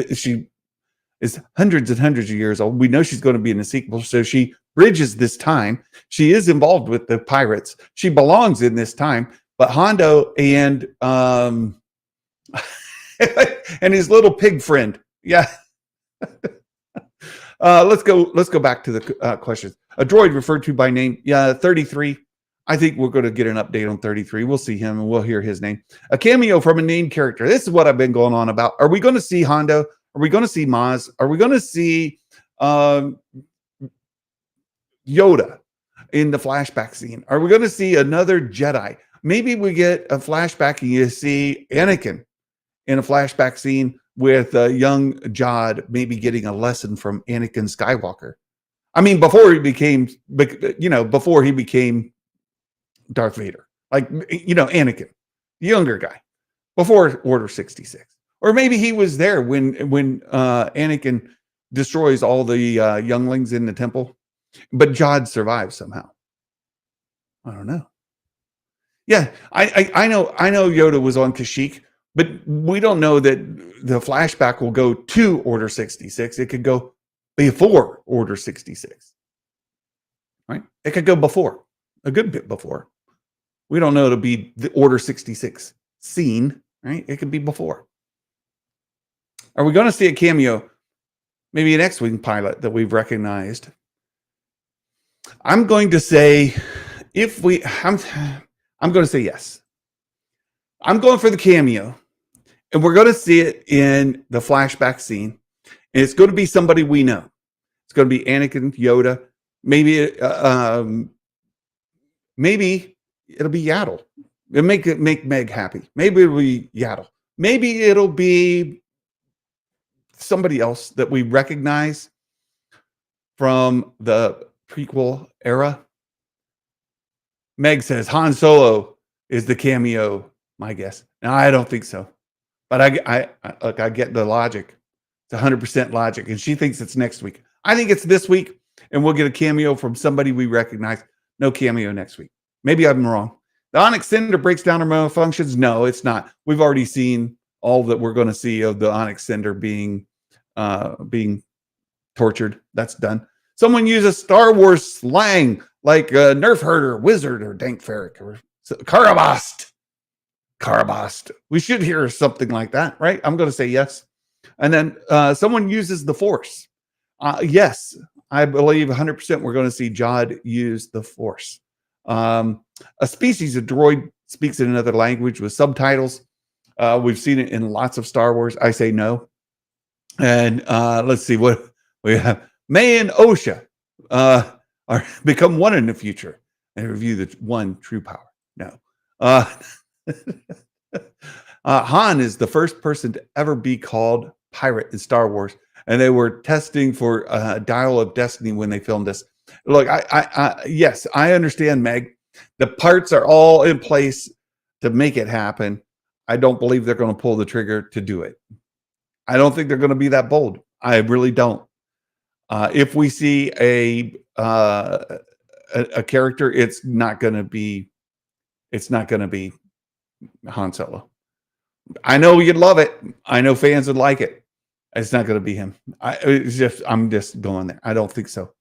is hundreds and hundreds of years old. We know she's going to be in the sequel, so she bridges this time. She is involved with the pirates. She belongs in this time. But Hondo and and his little pig friend, yeah. Let's go back to the questions. A droid referred to by name, yeah, 33. I think we're going to get an update on 33. We'll see him and we'll hear his name. A cameo from a named character. This is what I've been going on about. Are we going to see Hondo? Are we going to see Maz? Are we going to see Yoda in the flashback scene? Are we going to see another Jedi? Maybe we get a flashback and you see Anakin in a flashback scene with young Jod maybe getting a lesson from Anakin Skywalker. I mean, before he became Darth Vader, like, Anakin, the younger guy, before Order 66. Or maybe he was there when Anakin destroys all the younglings in the temple, but Jod survives somehow. I don't know. Yeah, I know Yoda was on Kashyyyk, but we don't know that the flashback will go to Order 66. It could go before Order 66, right? It could go before, a good bit before. We don't know it'll be the Order 66 scene, right? It could be before. Are we going to see a cameo, maybe an X-Wing pilot that we've recognized? I'm going to say I'm going to say yes. I'm going for the cameo, and we're going to see it in the flashback scene, and it's going to be somebody we know. It's going to be Anakin, Yoda, maybe it'll be Yaddle. It'll make Meg happy. Maybe it'll be Yaddle. Maybe it'll be somebody else that we recognize from the prequel era. Meg says Han Solo is the cameo, my guess. Now, I don't think so. But I get the logic. It's 100% logic. And she thinks it's next week. I think it's this week, and we'll get a cameo from somebody we recognize. No cameo next week. Maybe I'm wrong. The Onyx Cinder breaks down her malfunctions. No, it's not. We've already seen all that we're going to see of the Onyx Cinder being tortured. That's done. Someone uses Star Wars slang like Nerf herder, wizard, or dank ferric, or Karabast. Karabast. We should hear something like that, right? I'm going to say yes. And then someone uses the Force. Yes, I believe 100% we're going to see Jod use the Force. A species of droid speaks in another language with subtitles. We've seen it in lots of Star Wars. I say no. And let's see what we have. May and Osha are become one in the future and review the one true power. No. Han is the first person to ever be called pirate in Star Wars, and they were testing for Dial of Destiny when they filmed this. Look, yes, I understand, Meg. The parts are all in place to make it happen. I don't believe they're going to pull the trigger to do it. I don't think they're going to be that bold. I really don't. If we see a character, it's not going to be Han Solo. I know you'd love it. I know fans would like it. It's not going to be him. I'm just going there. I don't think so.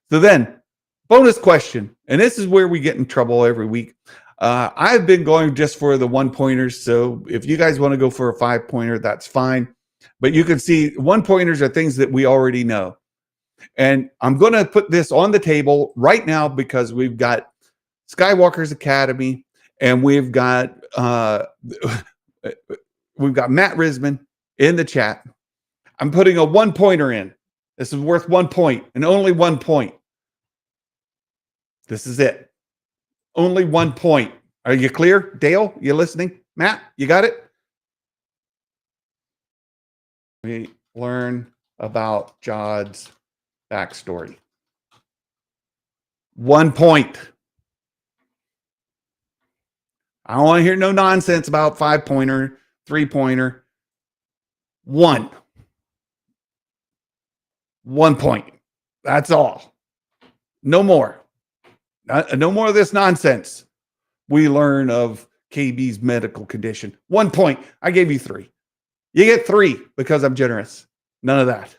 So then, bonus question, and this is where we get in trouble every week. I've been going just for the 1-pointers. So if you guys want to go for a 5-pointer, that's fine. But you can see 1-pointers are things that we already know. And I'm going to put this on the table right now because we've got Skywalker's Academy and we've got Matt Risman in the chat. I'm putting a 1-pointer in. This is worth 1 point and only 1 point. This is it. Only 1 point. Are you clear? Dale, you listening? Matt, you got it? We learn about Jod's backstory. 1 point. I don't want to hear no nonsense about 5-pointer, 3-pointer. 1 point. That's all. No more. No more of this nonsense. We learn of KB's medical condition. 1 point. I gave you 3. You get 3 because I'm generous. None of that.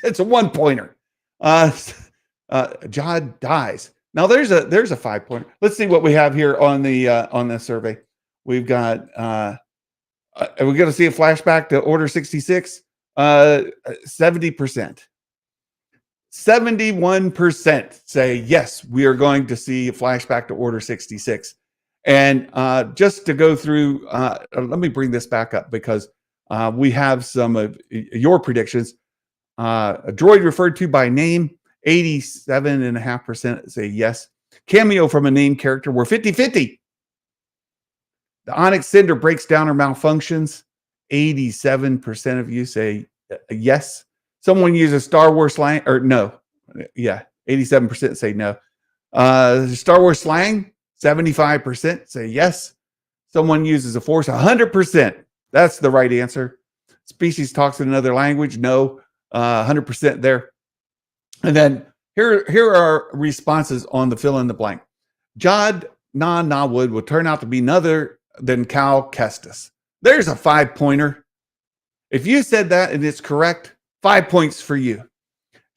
It's a 1-pointer. Jod dies. Now there's a 5-pointer. Let's see what we have here on the survey. We've got are we going to see a flashback to Order 66? 70%. 71% say yes, we are going to see a flashback to Order 66. And just to go through, let me bring this back up because we have some of your predictions. A droid referred to by name, 87.5% say yes. Cameo from a named character, we're 50-50. The Onyx Cinder breaks down or malfunctions. 87% of you say yes. Someone uses Star Wars slang, or no. Yeah, 87% say no. Star Wars slang, 75% say yes. Someone uses a Force, 100%. That's the right answer. Species talks in another language, no. 100% there. And then here are responses on the fill in the blank. Jod Nawood will turn out to be none other than Cal Kestis. There's a 5-pointer. If you said that and it's correct, 5 points for you.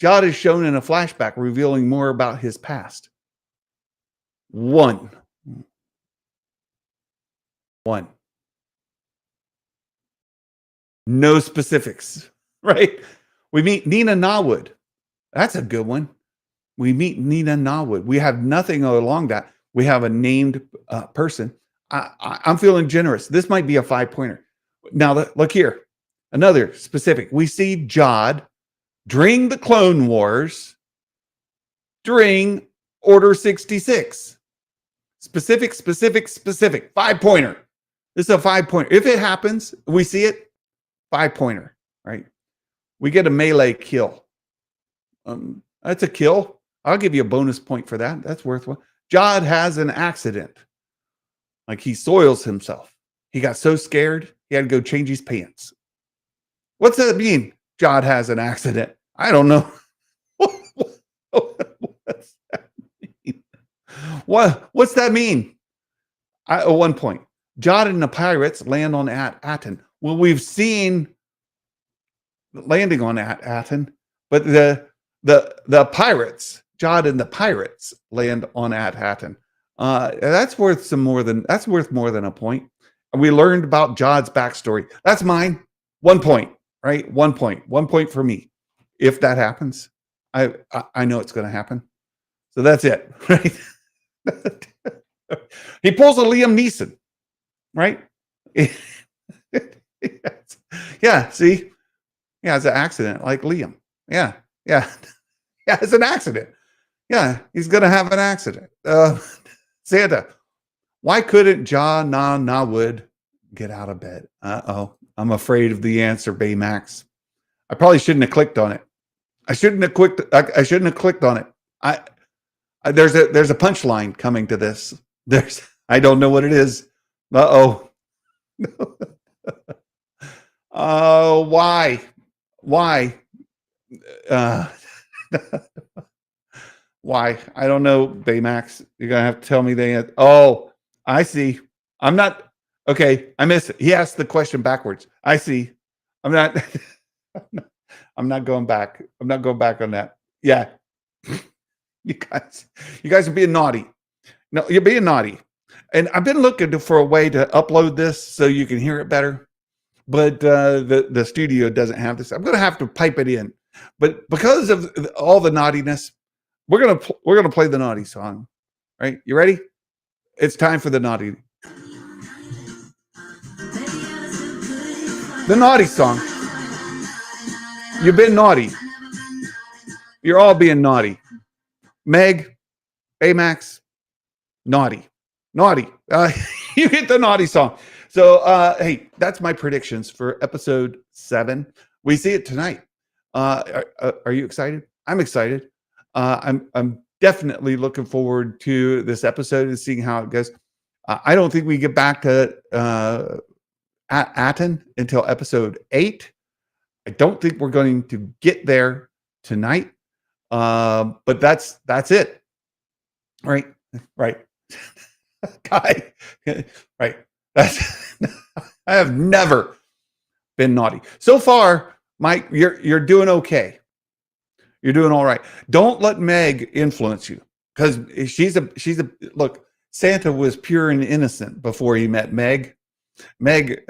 Jod is shown in a flashback revealing more about his past. 1. No specifics, right? We meet Nina Nawood. That's a good one. We meet Nina Nawood. We have nothing along that. We have a named person. I'm feeling generous. This might be a 5-pointer. Now, look here. Another specific. We see Jod during the Clone Wars, during Order 66. Specific. 5-pointer. This is a 5-pointer. If it happens, we see it, 5-pointer, right? We get a melee kill. That's a kill. I'll give you a bonus point for that. That's worth one. Jod has an accident. Like he soils himself. He got so scared, he had to go change his pants. What's that mean? Jod has an accident. I don't know. What's that mean? What's that mean? At one point, Jod and the pirates land on Aten. Well, we've seen landing on Aten, but the pirates, Jod and the pirates, land on Aten. That's worth more than a point. We learned about Jod's backstory. That's mine. 1 point, right? 1 point. 1 point for me. If that happens, I know it's going to happen. So that's it, right? He pulls a Liam Neeson, right? Yeah, see? Yeah, it's an accident, like Liam. Yeah. Yeah, it's an accident. Yeah, he's going to have an accident. Santa, why couldn't Ja Wood get out of bed? I'm afraid of the answer, Baymax. I probably shouldn't have clicked on it. I shouldn't have clicked on it. There's a punchline coming to this. I don't know what it is. Oh, why? Why? I don't know, Baymax. You're gonna have to tell me the answer. Oh, I see. I'm not okay. I missed it. He asked the question backwards. I see. I'm not. I'm not going back. I'm not going back on that. Yeah, you guys are being naughty. No, you're being naughty. And I've been looking for a way to upload this so you can hear it better, but the studio doesn't have this. I'm going to have to pipe it in. But because of all the naughtiness, we're gonna play the naughty song. Right? You ready? It's time for the naughty. The naughty song. You've been naughty. You're all being naughty. Meg, Baymax, naughty. You get the naughty song. So, hey, that's my predictions for episode 7. We see it tonight. Are you excited? I'm excited. I'm definitely looking forward to this episode and seeing how it goes. I don't think we get back to Aten until episode 8. I don't think we're going to get there tonight. But that's it. Right. Guy. Right. That's I have never been naughty. So far, Mike, you're doing okay. You're doing all right. Don't let Meg influence you, because she's a look. Santa was pure and innocent before he met Meg. Meg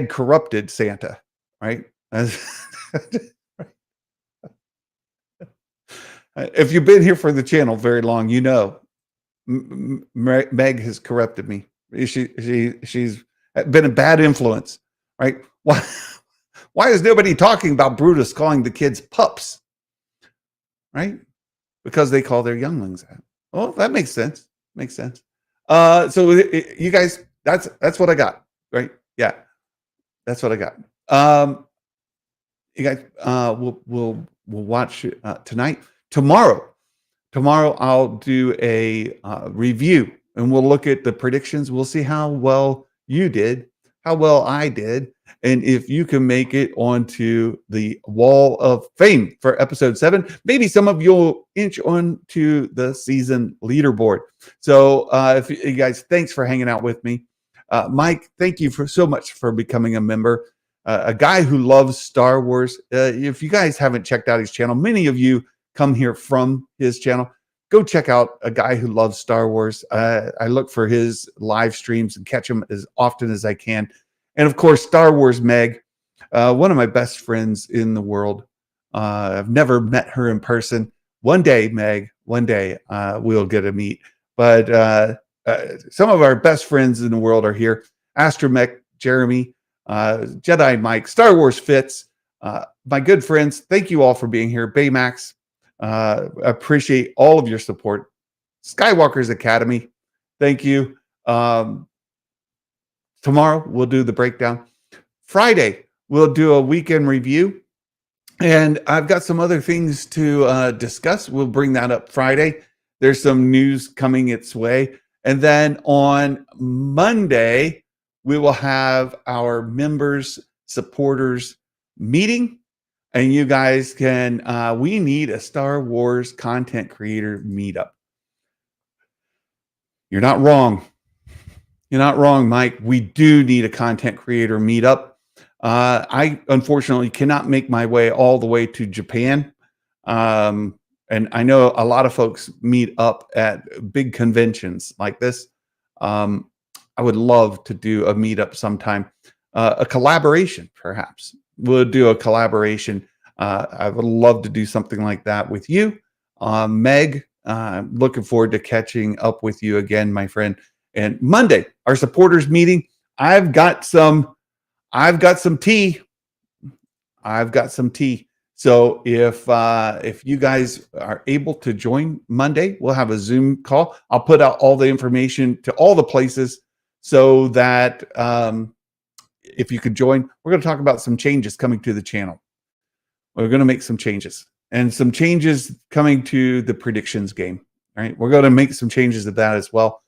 corrupted Santa, right? If you've been here for the channel very long, you know Meg has corrupted me. She's been a bad influence, right? Why is nobody talking about Brutus calling the kids pups? Right? Because they call their younglings that. Well, that makes sense. So you guys, that's what I got, right? Yeah, that's what I got. You guys, we'll watch tonight. Tomorrow I'll do a review, and we'll look at the predictions. We'll see how well you did, how well I did, and if you can make it onto the Wall of Fame for episode 7. Maybe some of you'll inch onto the season leaderboard. So if you guys, thanks for hanging out with me. Mike, thank you so much for becoming a member. A guy who loves Star Wars. If you guys haven't checked out his channel, many of you come here from his channel. Go check out a guy who loves Star Wars. I look for his live streams and catch him as often as I can. And of course, Star Wars Meg, one of my best friends in the world. I've never met her in person. One day, Meg, we'll get to meet. But some of our best friends in the world are here. Astromech, Jeremy, Jedi Mike, Star Wars Fitz, my good friends. Thank you all for being here. Baymax, appreciate all of your support. Skywalker's Academy, thank you. Tomorrow we'll do the breakdown. Friday we'll do a weekend review, and I've got some other things to discuss. We'll bring that up Friday. There's some news coming its way, and then on Monday we will have our members supporters meeting, and you guys can. We need a Star Wars content creator meetup. You're not wrong. You're not wrong, Mike. We do need a content creator meetup. I unfortunately cannot make my way all the way to Japan. And I know a lot of folks meet up at big conventions like this. I would love to do a meetup sometime, a collaboration, perhaps. We'll do a collaboration. I would love to do something like that with you. Meg, looking forward to catching up with you again, my friend. And Monday, our supporters meeting. I've got some tea. I've got some tea. So if you guys are able to join Monday, we'll have a Zoom call. I'll put out all the information to all the places so that if you could join, we're going to talk about some changes coming to the channel. We're going to make some changes and some changes coming to the predictions game. All right, we're going to make some changes to that as well.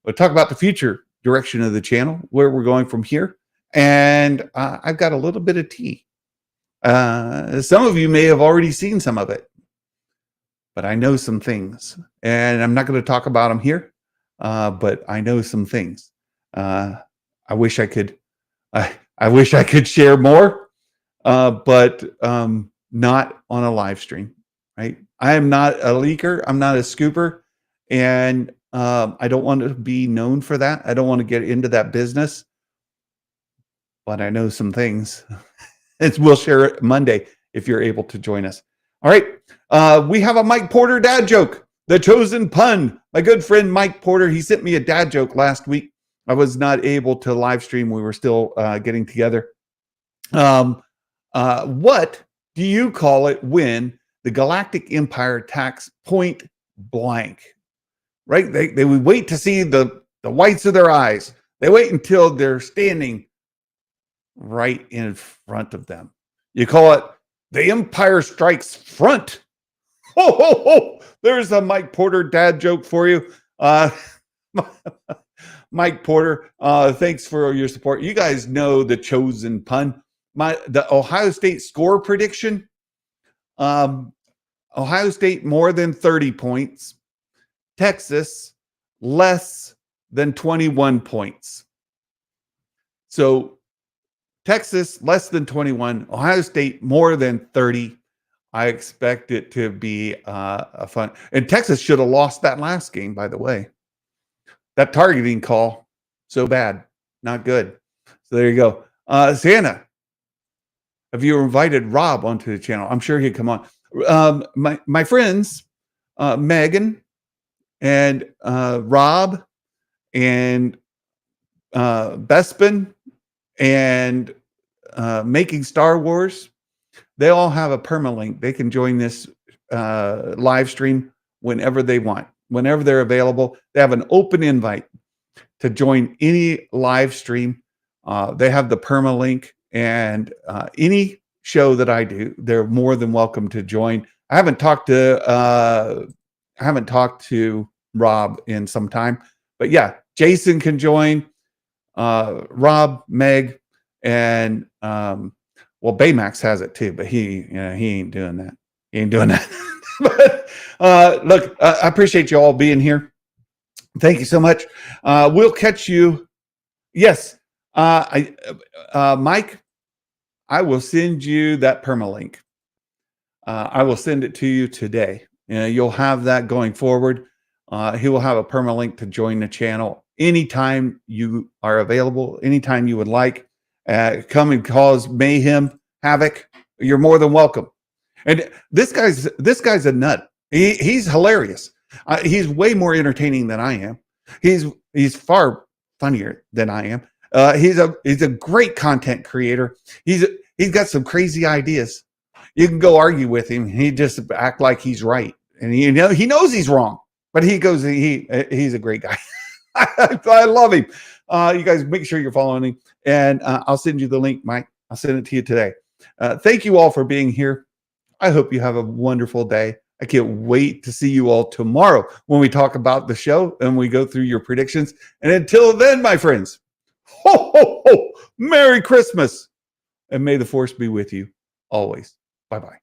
We'll talk about the future direction of the channel, where we're going from here. And I've got a little bit of tea. Some of you may have already seen some of it, but I know some things, and I'm not going to talk about them here. But I know some things. I wish I could. I wish I could share more, but not on a live stream. Right? I am not a leaker. I'm not a scooper, and I don't want to be known for that. I don't want to get into that business. But I know some things. And we'll share it Monday if you're able to join us. All right. We have a Mike Porter dad joke. The chosen pun. My good friend Mike Porter, he sent me a dad joke last week. I was not able to live stream. We were still getting together. What do you call it when the Galactic Empire attacks point blank? Right? They would wait to see the whites of their eyes. They wait until they're standing right in front of them. You call it the Empire Strikes Front. Ho, ho, ho. There's a Mike Porter dad joke for you. Mike Porter, thanks for your support. You guys know the chosen pun. The Ohio State score prediction. Ohio State more than 30 points. Texas less than 21 points. So Texas less than 21, Ohio State more than 30. I expect it to be a fun. And Texas should have lost that last game, by the way. That targeting call, so bad, not good. So there you go. Santa, have you invited Rob onto the channel? I'm sure he'd come on. My friends, Megan and Rob and Bespin and Making Star Wars, they all have a permalink. They can join this live stream whenever they want, whenever they're available. They have an open invite to join any live stream. They have the permalink, and any show that I do, they're more than welcome to join. I haven't talked to Rob in some time, but yeah, Jason can join. Rob, Meg, and well, Baymax has it too, but he ain't doing that. He ain't doing that. But look, I appreciate you all being here. Thank you so much. We'll catch you. Yes, Mike, I will send you that permalink. I will send it to you today. You'll have that going forward. He will have a permalink to join the channel anytime you are available, anytime you would like. Come and cause mayhem, havoc. You're more than welcome. And this guy's a nut. He's hilarious. He's way more entertaining than I am. He's far funnier than I am. He's a great content creator. He's got some crazy ideas. You can go argue with him. He just act like he's right, and he knows he's wrong. But he's a great guy. I love him. You guys make sure you're following him, and I'll send you the link, Mike. I'll send it to you today. Thank you all for being here. I hope you have a wonderful day. I can't wait to see you all tomorrow when we talk about the show and we go through your predictions. And until then, my friends, ho, ho, ho, Merry Christmas. And may the force be with you always. Bye-bye.